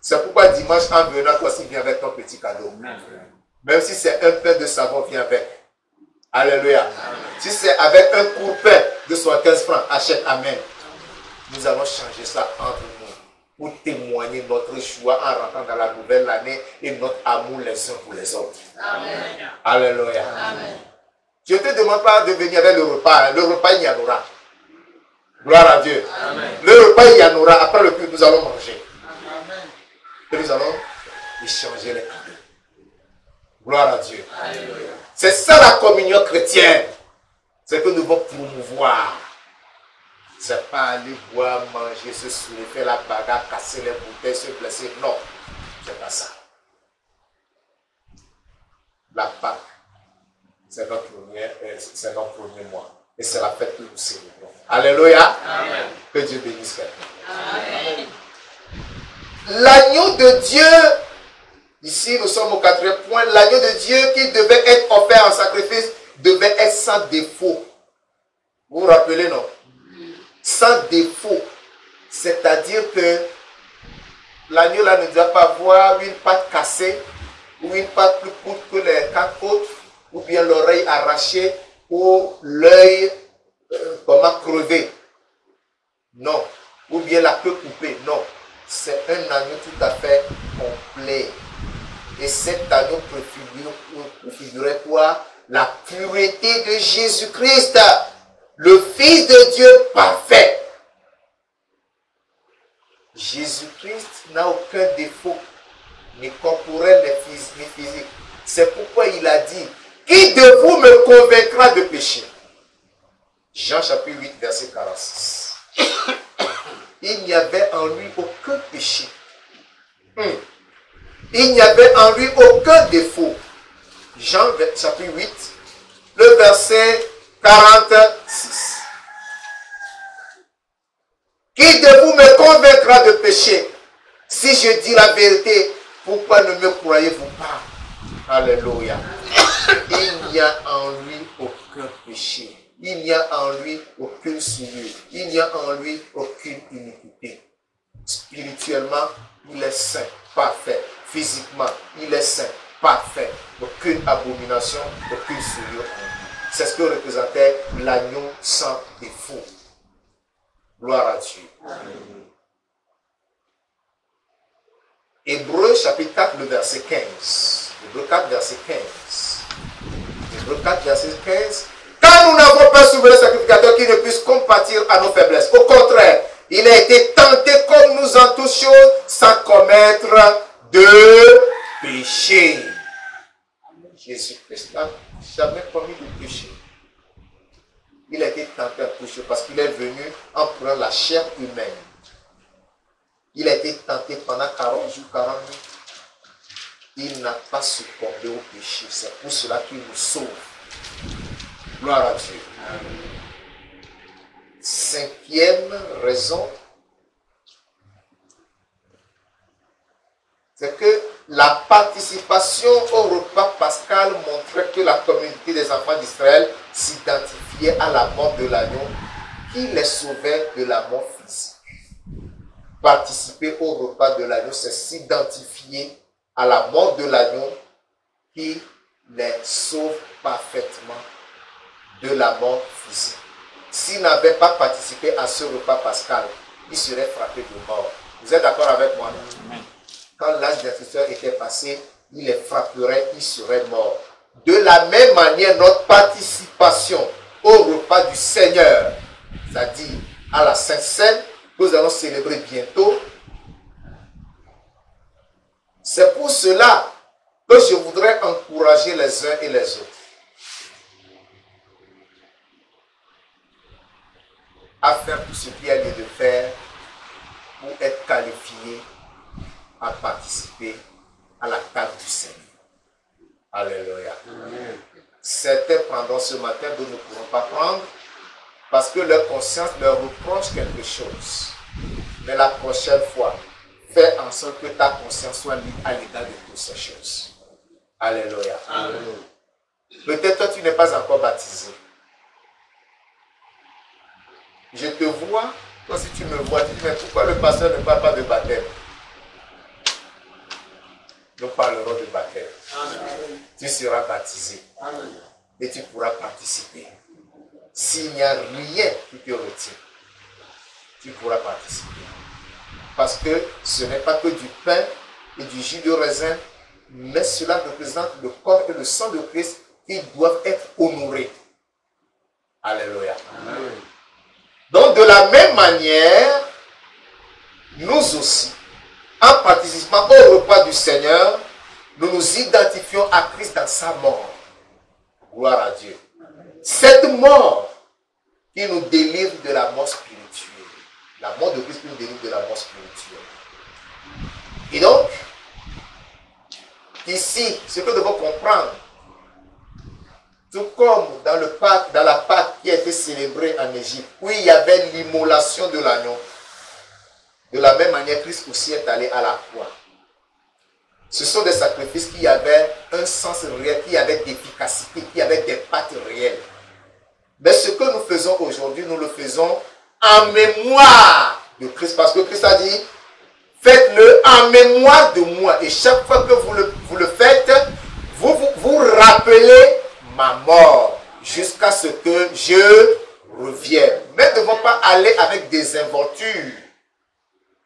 A: C'est pourquoi dimanche, en venant, toi aussi viens avec ton petit cadeau. Amen. Même si c'est un pain de savon, viens avec. Alléluia. Amen. Si c'est avec un court-pain de 75 francs, achète. Amen. Nous allons changer ça entre nous pour témoigner notre joie en rentrant dans la nouvelle année et notre amour les uns pour les autres. Amen. Alléluia. Amen. Je ne te demande pas de venir avec le repas. Le repas, il y en aura. Gloire à Dieu. Amen. Le repas, il y en aura. Après le culte, nous allons manger. Amen. Et nous allons échanger les cadeaux. Gloire à Dieu. C'est ça la communion chrétienne. C'est que nous devons promouvoir. C'est pas aller boire, manger, se soulever, faire la bagarre, casser les bouteilles, se blesser. Non, c'est pas ça. La Pâque, c'est notre premier mois. Et c'est la fête que nous célébrons. Alléluia. Amen. Que Dieu bénisse quelqu'un. L'agneau de Dieu, ici nous sommes au 4e point, l'agneau de Dieu qui devait être offert en sacrifice devait être sans défaut. Vous vous rappelez, non? Sans défaut. C'est-à-dire que l'agneau là ne doit pas avoir une patte cassée ou une patte plus courte que les 4 autres, ou bien l'oreille arrachée ou l'œil crevé. Non. Ou bien la queue coupée. Non. c'est un agneau tout à fait complet. Et cet agneau préfigurait quoi? La pureté de Jésus-Christ, le Fils de Dieu parfait. Jésus-Christ n'a aucun défaut, ni corporel, ni physique. C'est pourquoi il a dit, qui de vous me convaincra de péché? Jean chapitre 8, verset 46. Il n'y avait en lui aucun péché. Il n'y avait en lui aucun défaut. Jean chapitre 8, le verset 46. Qui de vous me convaincra de péché? Si je dis la vérité, pourquoi ne me croyez-vous pas? Alléluia. Il n'y a en lui aucun péché. Il n'y a en lui aucune souillure. Il n'y a en lui aucune iniquité. Spirituellement, il est saint, parfait. Physiquement, il est saint, parfait. Aucune abomination, aucune souillure en lui. C'est ce que représentait l'agneau sans défaut. Gloire à Dieu. Amen. Hébreux chapitre 4, le verset 15. Hébreux 4, verset 15. Hébreux 4, verset 15. Car nous n'avons pas souverain sacrificateur qui ne puisse compatir à nos faiblesses. Au contraire, il a été tenté comme nous en toutes choses, sans commettre de péché. Jésus-Christ n'a jamais commis de péché. Il a été tenté à toutes choses parce qu'il est venu en prenant la chair humaine. Il a été tenté pendant 40 jours, 40 nuits. Il n'a pas succombé au péché. C'est pour cela qu'il nous sauve. Gloire à Dieu. Amen. Cinquième raison, c'est que la participation au repas pascal montrait que la communauté des enfants d'Israël s'identifiait à la mort de l'agneau qui les sauvait de la mort physique. Participer au repas de l'agneau, c'est s'identifier à la mort de l'agneau qui les sauve parfaitement de la mort physique. S'ils n'avaient pas participé à ce repas pascal, ils seraient frappés de mort. Vous êtes d'accord avec moi? Quand l'âge d'instruction était passé, ils les frapperaient, ils seraient morts. De la même manière, notre participation au repas du Seigneur, c'est-à-dire à la Sainte Seine, que nous allons célébrer bientôt, c'est pour cela que je voudrais encourager les uns et les autres à faire tout ce qu'il y a lieu de faire pour être qualifié à participer à la table du Seigneur. Alléluia. Amen. Certains prendront ce matin, d'autres ne pourront pas prendre parce que leur conscience leur reproche quelque chose. Mais la prochaine fois, fais en sorte que ta conscience soit libre à l'égard de toutes ces choses. Alléluia. Amen. Peut-être toi tu n'es pas encore baptisé. Je te vois, toi si tu me vois, tu dis mais pourquoi le pasteur ne parle pas de baptême? Nous parlerons de baptême. Amen. Tu seras baptisé. Amen. Et tu pourras participer. S'il n'y a rien qui te retient, tu pourras participer. Parce que ce n'est pas que du pain et du jus de raisin, mais cela représente le corps et le sang de Christ qui doivent être honorés. Alléluia. Amen. Donc de la même manière, nous aussi, en participant au repas du Seigneur, nous nous identifions à Christ dans sa mort. Gloire à Dieu. Cette mort qui nous délivre de la mort spirituelle. La mort de Christ qui nous délivre de la mort spirituelle. Et donc, ici, ce que nous devons comprendre, tout comme dans la Pâque qui a été célébrée en Égypte, où il y avait l'immolation de l'agneau, de la même manière, Christ aussi est allé à la croix. Ce sont des sacrifices qui avaient un sens réel, qui avaient d'efficacité, qui avaient des pattes réelles. Mais ce que nous faisons aujourd'hui, nous le faisons en mémoire de Christ. Parce que Christ a dit, faites-le en mémoire de moi. Et chaque fois que vous le faites, vous rappelez ma mort jusqu'à ce que je revienne. Mais nous ne devons pas aller avec des inventures.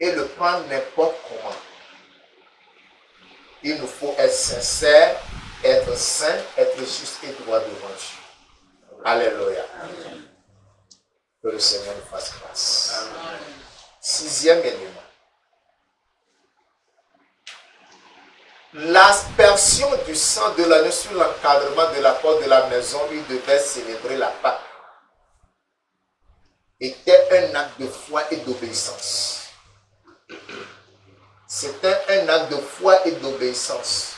A: et le prendre n'importe comment. Il nous faut être sincère, être saint, être juste et droit devant Dieu. Alléluia. Que le Seigneur nous fasse grâce. Amen. 6e élément. L'aspersion du sang de l'agneau sur l'encadrement de la porte de la maison, il devait célébrer la Pâque. Était un acte de foi et d'obéissance. C'était un acte de foi et d'obéissance.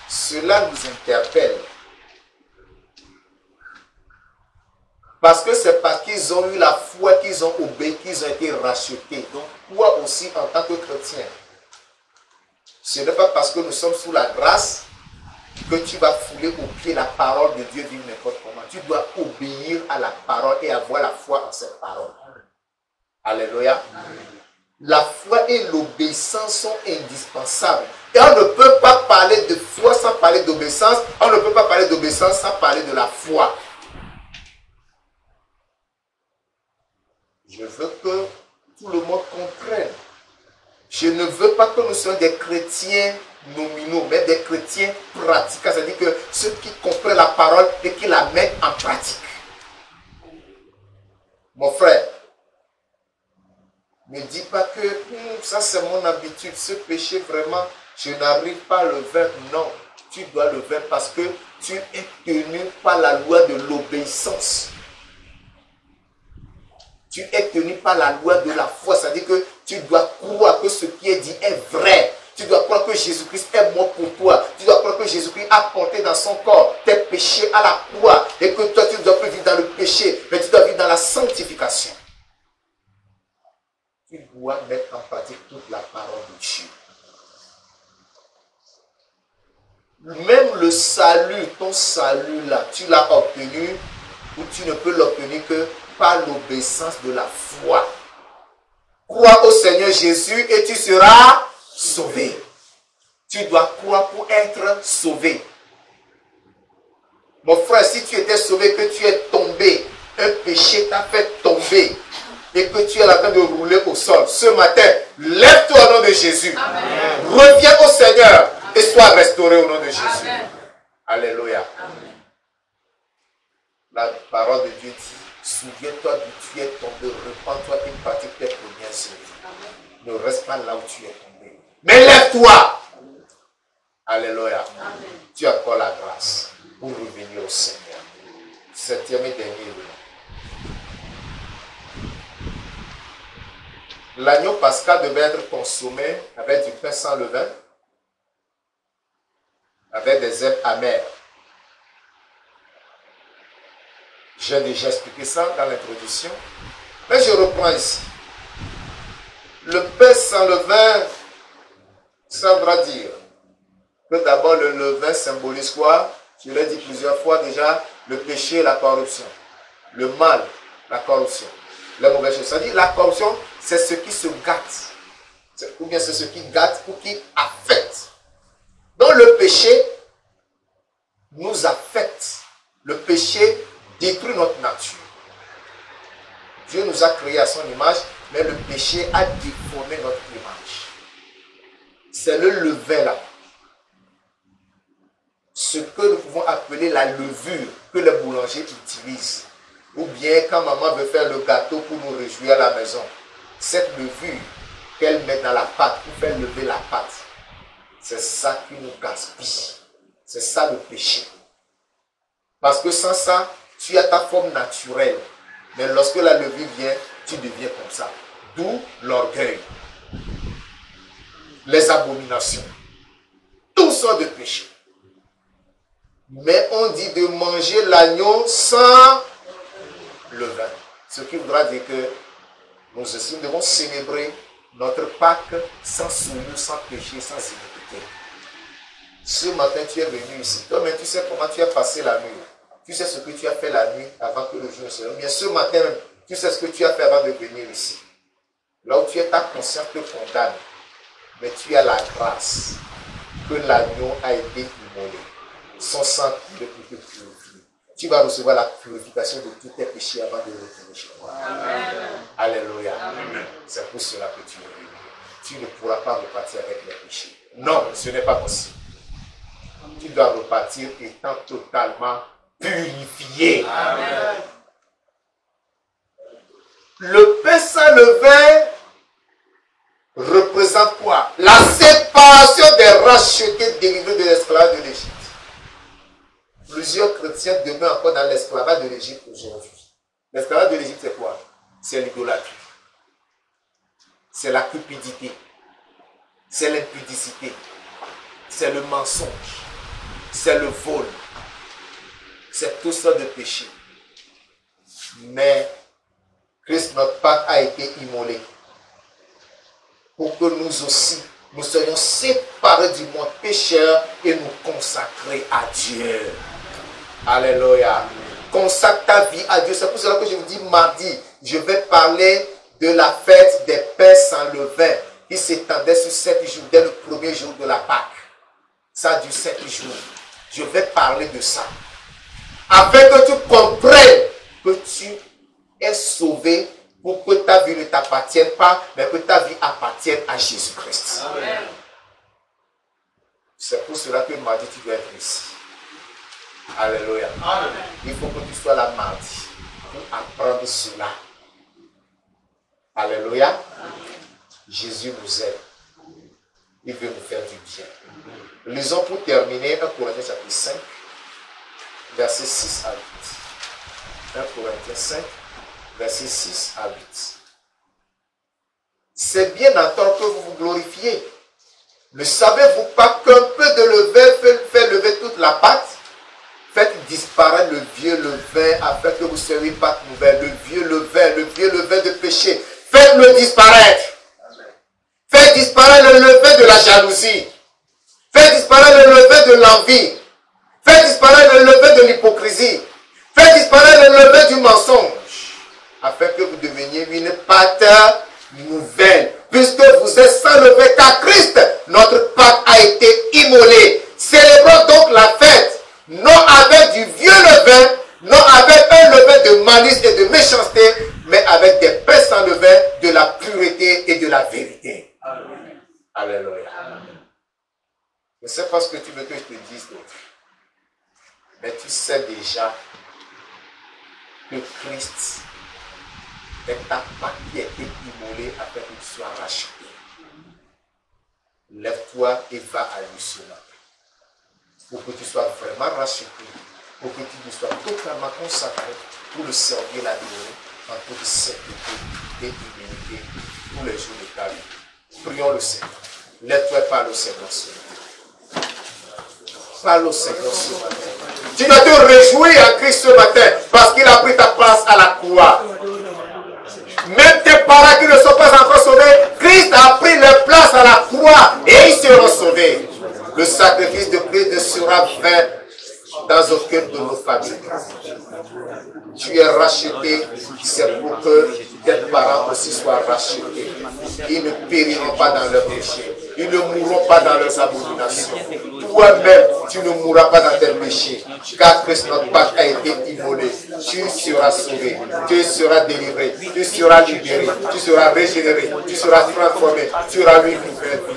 A: Cela nous interpelle. Parce que c'est parce qu'ils ont eu la foi, qu'ils ont obéi, qu'ils ont été rachetés. Donc, toi aussi, en tant que chrétien, ce n'est pas parce que nous sommes sous la grâce que tu vas fouler au pied la parole de Dieu d'une n'importe comment. Tu dois obéir à la parole et avoir la foi en cette parole. Alléluia. La foi et l'obéissance sont indispensables. Et on ne peut pas parler de foi sans parler d'obéissance. On ne peut pas parler d'obéissance sans parler de la foi. Je veux que tout le monde comprenne. Je ne veux pas que nous soyons des chrétiens nominaux, mais des chrétiens pratiquants. C'est-à-dire que ceux qui comprennent la parole et qui la mettent en pratique. Mon frère, ne dis pas que ça c'est mon habitude, ce péché vraiment, je n'arrive pas à le vaincre. Non, tu dois le vaincre parce que tu es tenu par la loi de l'obéissance. Tu es tenu par la loi de la foi, c'est-à-dire que tu dois croire que ce qui est dit est vrai. Tu dois croire que Jésus-Christ est mort pour toi. Tu dois croire que Jésus-Christ a porté dans son corps tes péchés à la croix. Et que toi, tu ne dois plus vivre dans le péché, mais tu dois vivre dans la sanctification. Tu dois mettre en pratique toute la parole de Dieu. Même le salut, ton salut là, tu l'as obtenu ou tu ne peux l'obtenir que par l'obéissance de la foi. Crois au Seigneur Jésus et tu seras sauvé. Tu dois croire pour être sauvé. Mon frère, si tu étais sauvé, que tu es tombé, un péché t'a fait tomber et que tu es en train de rouler au sol, ce matin, lève-toi au nom de Jésus. Amen. Reviens au Seigneur. Amen. Et sois restauré au nom de Jésus. Amen. Alléluia. Amen. La parole de Dieu dit, souviens-toi d'où tu es tombé, repends-toi et pratique tes premières œuvres. Ne reste pas là où tu es tombé. Mais lève-toi. Alléluia. Amen. Tu as encore la grâce pour revenir au Seigneur. 7e et dernier élément. L'agneau pascal devait être consommé avec du pain sans levain, avec des herbes amères. J'ai déjà expliqué ça dans l'introduction, mais je reprends ici. Le pain sans levain, ça voudra dire que d'abord le levain symbolise quoi? Je l'ai dit plusieurs fois déjà, le péché et la corruption. Le mal, la corruption. La mauvaise chose. C'est-à-dire la corruption, c'est ce qui se gâte. Ou bien c'est ce qui gâte ou qui affecte. Donc le péché nous affecte. Le péché détruit notre nature. Dieu nous a créés à son image, mais le péché a déformé notre image. C'est le levain là. Ce que nous pouvons appeler la levure que les boulangers utilisent. Ou bien quand maman veut faire le gâteau pour nous réjouir à la maison. Cette levure qu'elle met dans la pâte pour faire lever la pâte. C'est ça qui nous gaspille. C'est ça le péché. Parce que sans ça, tu as ta forme naturelle. Mais lorsque la levure vient, tu deviens comme ça. D'où l'orgueil. Les abominations. Tout sortes de péchés. Mais on dit de manger l'agneau sans levain. Ce qui voudra dire que nous aussi devons célébrer notre Pâque sans souillure, sans péché, sans iniquité. Ce matin, tu es venu ici. Toi-même, tu sais comment tu as passé la nuit. Tu sais ce que tu as fait la nuit avant que le jour ne se lève. Bien, ce matin, tu sais ce que tu as fait avant de venir ici. Là où tu es, ta conscience te condamne. Mais tu as la grâce que l'agneau a été immolé. Son sang ne peut te purifier. tu vas recevoir la purification de tous tes péchés avant de retourner chez toi. Alléluia. C'est pour cela que tu es venu. Tu ne pourras pas repartir avec les péchés. Non, ce n'est pas possible. Tu dois repartir étant totalement purifié. Amen. Le pain sans levain représente quoi? La séparation des rachetés délivrés de l'esclavage de l'Égypte. Plusieurs chrétiens demeurent encore dans l'esclavage de l'Égypte aujourd'hui. L'esclavage de l'Égypte, c'est quoi? C'est l'idolâtrie. C'est la cupidité. C'est l'impudicité. C'est le mensonge. C'est le vol. C'est tout ça de péché. Mais Christ, notre Pâque, a été immolé pour que nous aussi, nous soyons séparés du monde pécheur et nous consacrer à Dieu. Alléluia. Consacre ta vie à Dieu. C'est pour cela que je vous dis mardi, je vais parler de la fête des pains sans levain qui s'étendait sur 7 jours, dès le premier jour de la Pâque. Ça dure 7 jours. Je vais parler de ça. Afin que tu comprennes que tu es sauvé pour que ta vie ne t'appartienne pas, mais que ta vie appartienne à Jésus-Christ. C'est pour cela que mardi, tu dois être ici. Alléluia. Amen. Il faut que tu sois là mardi pour apprendre cela. Alléluia. Amen. Jésus nous aime. Il veut nous faire du bien. Lisons pour terminer 1 Corinthiens chapitre 5, versets 6 à 8. 1 Corinthiens 5, versets 6 à 8. C'est bien d'entendre que vous vous glorifiez. Ne savez-vous pas qu'un peu de levain fait lever toute la pâte? Faites disparaître le vieux levain afin que vous ne soyez pas nouvelle. Le vieux levain de péché. Faites-le disparaître. Faites disparaître le levain de la jalousie. Faites disparaître le levain de l'envie. Faites disparaître le levain de l'hypocrisie. Faites disparaître le levain du mensonge. Afin que vous deveniez une pâte nouvelle. Puisque vous êtes sans levain, car Christ, notre Pâque, a été immolé. Célébrons donc la fête. Non avec du vieux levain, non avec un levain de malice et de méchanceté, mais avec des pains sans levain, de la pureté et de la vérité. Amen. Alléluia. Amen. Je ne sais pas ce que tu veux que je te dise d'autre, mais tu sais déjà que Christ est ta Pâque qui a été immolé afin que tu sois racheté. Lève-toi et va à lui ce matin. Pour que tu sois vraiment racheté, pour que tu sois totalement consacré pour le servir la vie en toute sainteté et humilité tous les jours de ta vie. Prions le Seigneur. Lève-toi et parle au Seigneur ce matin. Parle au Seigneur ce matin. Tu dois te réjouir en Christ ce matin parce qu'il a pris ta place à la croix. Même tes parents qui ne sont pas encore sauvés, Christ a pris leur place à la croix et ils seront sauvés. Le sacrifice de Christ ne sera vain dans aucune de nos familles. Tu es racheté, c'est pour que tes parents aussi soient rachetés. Ils ne périront pas dans leurs péchés. Ils ne mourront pas dans leurs abominations. Toi-même, tu ne mourras pas dans tes péchés. Car Christ, notre Pâque, a été immolé. Tu seras sauvé. Tu seras délivré. Tu seras libéré. Tu seras régénéré. Tu seras transformé. Tu auras une nouvelle vie.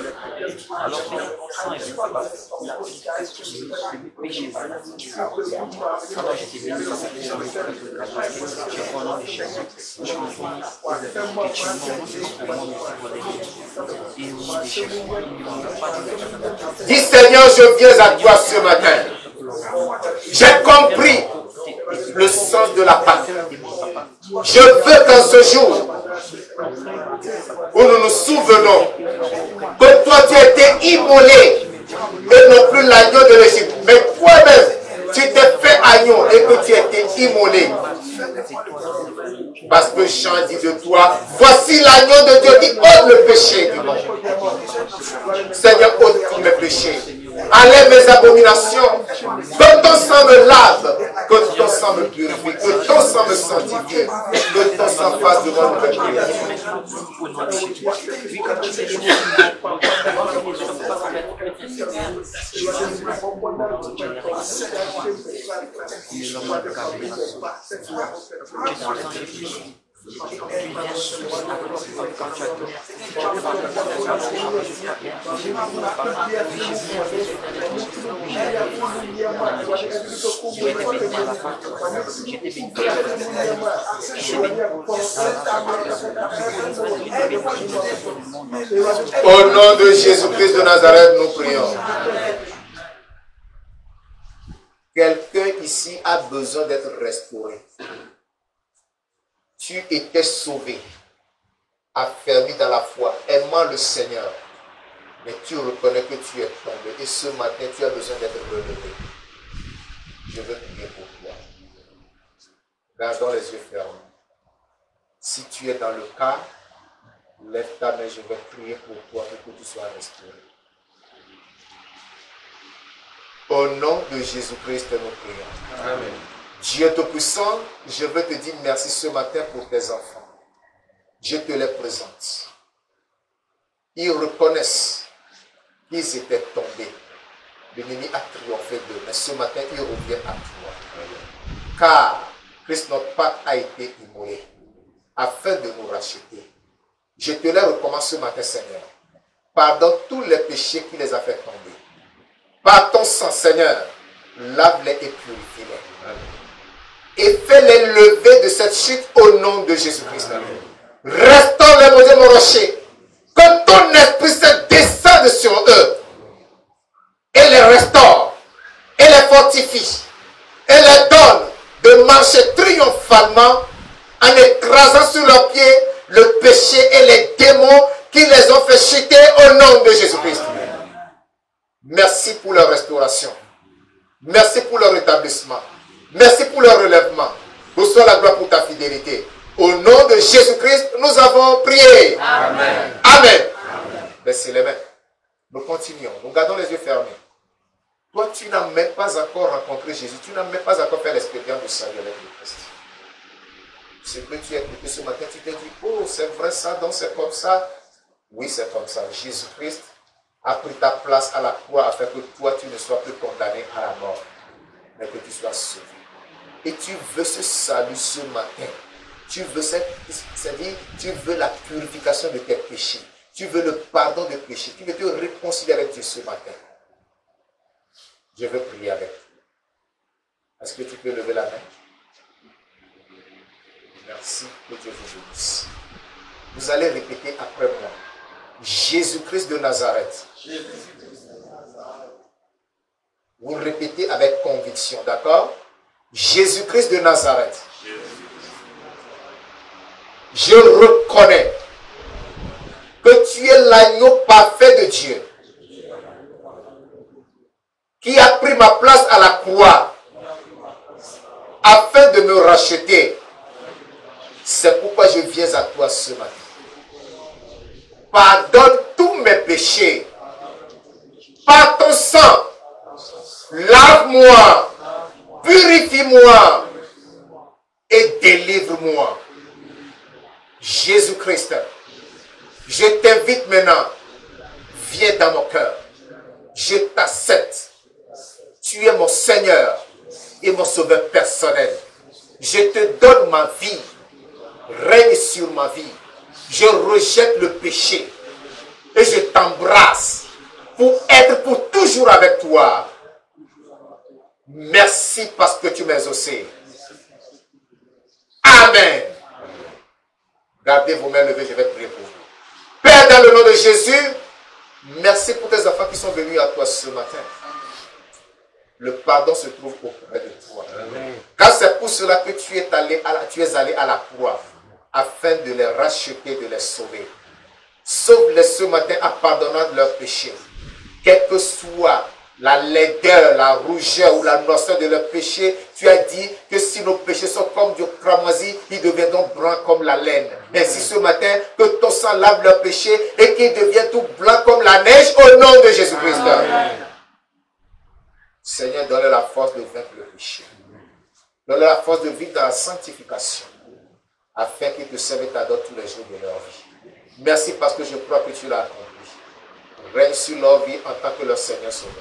A: Dis Seigneur, je viens à toi ce matin. J'ai compris le sens de la Pâque. Je veux qu'en ce jour où nous nous souvenons que toi tu as été immolé et non plus l'agneau de l'Égypte, mais toi-même tu t'es fait agneau et que tu as été immolé. Parce que Jean dit de toi, voici l'agneau de Dieu qui ôte le péché du monde. Seigneur, ôte tous mes péchés. Enlève mes abominations. Que ton sang me lave. Que ton ton sang me purifie, que ton sang me sanctifie, que ton sang fasse de moi une nouvelle créature. Au nom de Jésus-Christ de Nazareth, nous prions. Quelqu'un ici a besoin d'être restauré. Tu étais sauvé, affermi dans la foi, aimant le Seigneur. Mais tu reconnais que tu es tombé. Et ce matin, tu as besoin d'être relevé. Je veux prier pour toi. Gardons les yeux fermés. Si tu es dans le cas, lève ta main, je vais prier pour toi et que tu sois restauré. Au nom de Jésus-Christ, nous prions. Amen. Dieu Tout-Puissant, je veux te dire merci ce matin pour tes enfants. Je te les présente. Ils reconnaissent qu'ils étaient tombés. L'ennemi a triomphé d'eux, mais ce matin, ils reviennent à toi. Car Christ notre Pâque a été immolé afin de nous racheter. Je te les recommande ce matin, Seigneur. Pardonne tous les péchés qui les a fait tomber. Par ton sang, Seigneur, lave-les et purifie-les. Et fais-les lever de cette chute au nom de Jésus-Christ. Restaure-les, mon Dieu, mon rocher. Que ton esprit se descende sur eux. Et les restaure. Et les fortifie. Et les donne de marcher triomphalement en écrasant sur leurs pieds le péché et les démons qui les ont fait chuter au nom de Jésus-Christ. Merci pour leur restauration. Merci pour leur rétablissement. Merci pour leur relèvement. Reçois la gloire pour ta fidélité. Au nom de Jésus-Christ, nous avons prié. Amen. Amen. Baissez les mains. Nous continuons. Nous gardons les yeux fermés. Toi, tu n'as même pas encore rencontré Jésus. Tu n'as même pas encore fait l'expérience de salut avec le Christ. Ce que tu as écouté ce matin, tu t'es dit, oh, c'est vrai ça, donc c'est comme ça. Oui, c'est comme ça. Jésus-Christ a pris ta place à la croix afin que toi, tu ne sois plus condamné à la mort, mais que tu sois sauvé. Et tu veux ce salut ce matin. Tu veux, c'est-à-dire, tu veux la purification de tes péchés. Tu veux le pardon de péchés. Tu veux te réconcilier avec Dieu ce matin. Je veux prier avec toi. Est-ce que tu peux lever la main? Merci, que Dieu vous bénisse. Vous allez répéter après moi. Jésus-Christ de Nazareth. Vous répétez avec conviction, d'accord? Jésus-Christ de Nazareth. Je reconnais que tu es l'agneau parfait de Dieu qui a pris ma place à la croix afin de me racheter. C'est pourquoi je viens à toi ce matin. Pardonne tous mes péchés. Par ton sang, lave-moi, purifie-moi et délivre-moi. Jésus-Christ, je t'invite maintenant, viens dans mon cœur. Je t'accepte. Tu es mon Seigneur et mon Sauveur personnel. Je te donne ma vie. Règne sur ma vie. Je rejette le péché et je t'embrasse pour être pour toujours avec toi. Merci parce que tu m'as exaucé. Amen. Gardez vos mains levées, je vais prier pour vous. Père, dans le nom de Jésus, merci pour tes enfants qui sont venus à toi ce matin. Le pardon se trouve auprès de toi. Amen. Car c'est pour cela que tu es allé à la croix, afin de les racheter, de les sauver. Sauve-les ce matin en pardonnant leurs péchés. Quelle que soit la laideur, la rougeur ou la noirceur de leurs péchés, tu as dit que si nos péchés sont comme du cramoisi, ils deviendront blancs comme la laine. Ainsi ce matin, que ton sang lave leurs péchés et qu'ils deviennent tout blancs comme la neige au nom de Jésus-Christ. Seigneur, donne la force de vaincre le péché. Donne-leur la force de vivre dans la sanctification, afin qu'ils te servent et t'adorent tous les jours de leur vie. Merci parce que je crois que tu l'as accompli. Règne sur leur vie en tant que leur Seigneur Sauveur.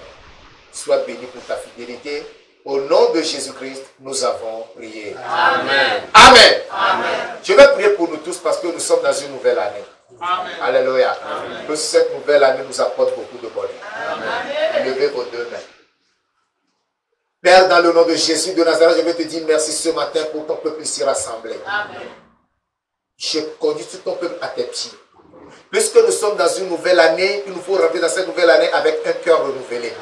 A: Sois béni pour ta fidélité. Au nom de Jésus-Christ, nous avons prié.
B: Amen.
A: Amen.
B: Amen.
A: Je vais prier pour nous tous parce que nous sommes dans une nouvelle année.
B: Amen.
A: Alléluia.
B: Amen.
A: Que cette nouvelle année nous apporte beaucoup de bonheur.
B: Amen.
A: Levez vos deux mains. Père, dans le nom de Jésus de Nazareth, je vais te dire merci ce matin pour ton peuple ici rassemblé.
B: Amen.
A: Je conduis tout ton peuple à tes pieds. Puisque nous sommes dans une nouvelle année, il nous faut rentrer dans cette nouvelle année avec un cœur renouvelé.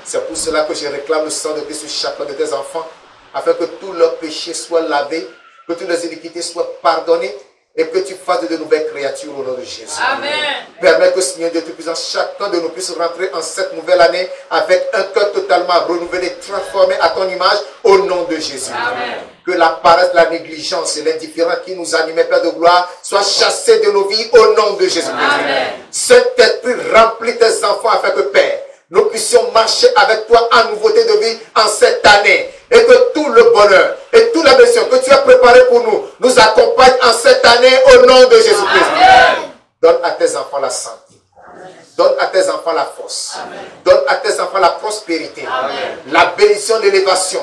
A: C'est pour cela que je réclame le sang de Christ sur chacun de tes enfants, afin que tous leurs péchés soient lavés, que toutes leurs iniquités soient pardonnées, et que tu fasses de nouvelles créatures au nom de Jésus.
B: Amen.
A: Permets que, Seigneur Dieu Tout-Puissant, chacun de nous puisse rentrer en cette nouvelle année avec un cœur totalement renouvelé, transformé à ton image, au nom de Jésus.
B: Amen.
A: Que la paresse, la négligence et l'indifférence qui nous animait, Père de gloire, soient chassés de nos vies au nom de Jésus-Christ. Saint-Esprit, remplis tes enfants afin que, Père, nous puissions marcher avec toi en nouveauté de vie en cette année. Et que tout le bonheur et toute la bénédiction que tu as préparée pour nous, nous accompagne en cette année au nom de Jésus-Christ. Donne à tes enfants la santé. Donne à tes enfants la force. Donne à tes enfants la prospérité. La bénédiction, l'élévation.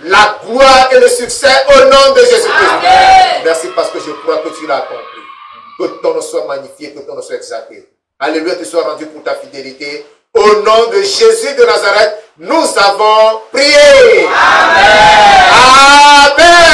A: La gloire et le succès au nom de Jésus-Christ. Merci parce que je crois que tu l'as accompli. Que ton nom soit magnifié, que ton nom soit exalté. Alléluia, te soit rendu pour ta fidélité. Au nom de Jésus de Nazareth, nous avons prié. Amen. Amen.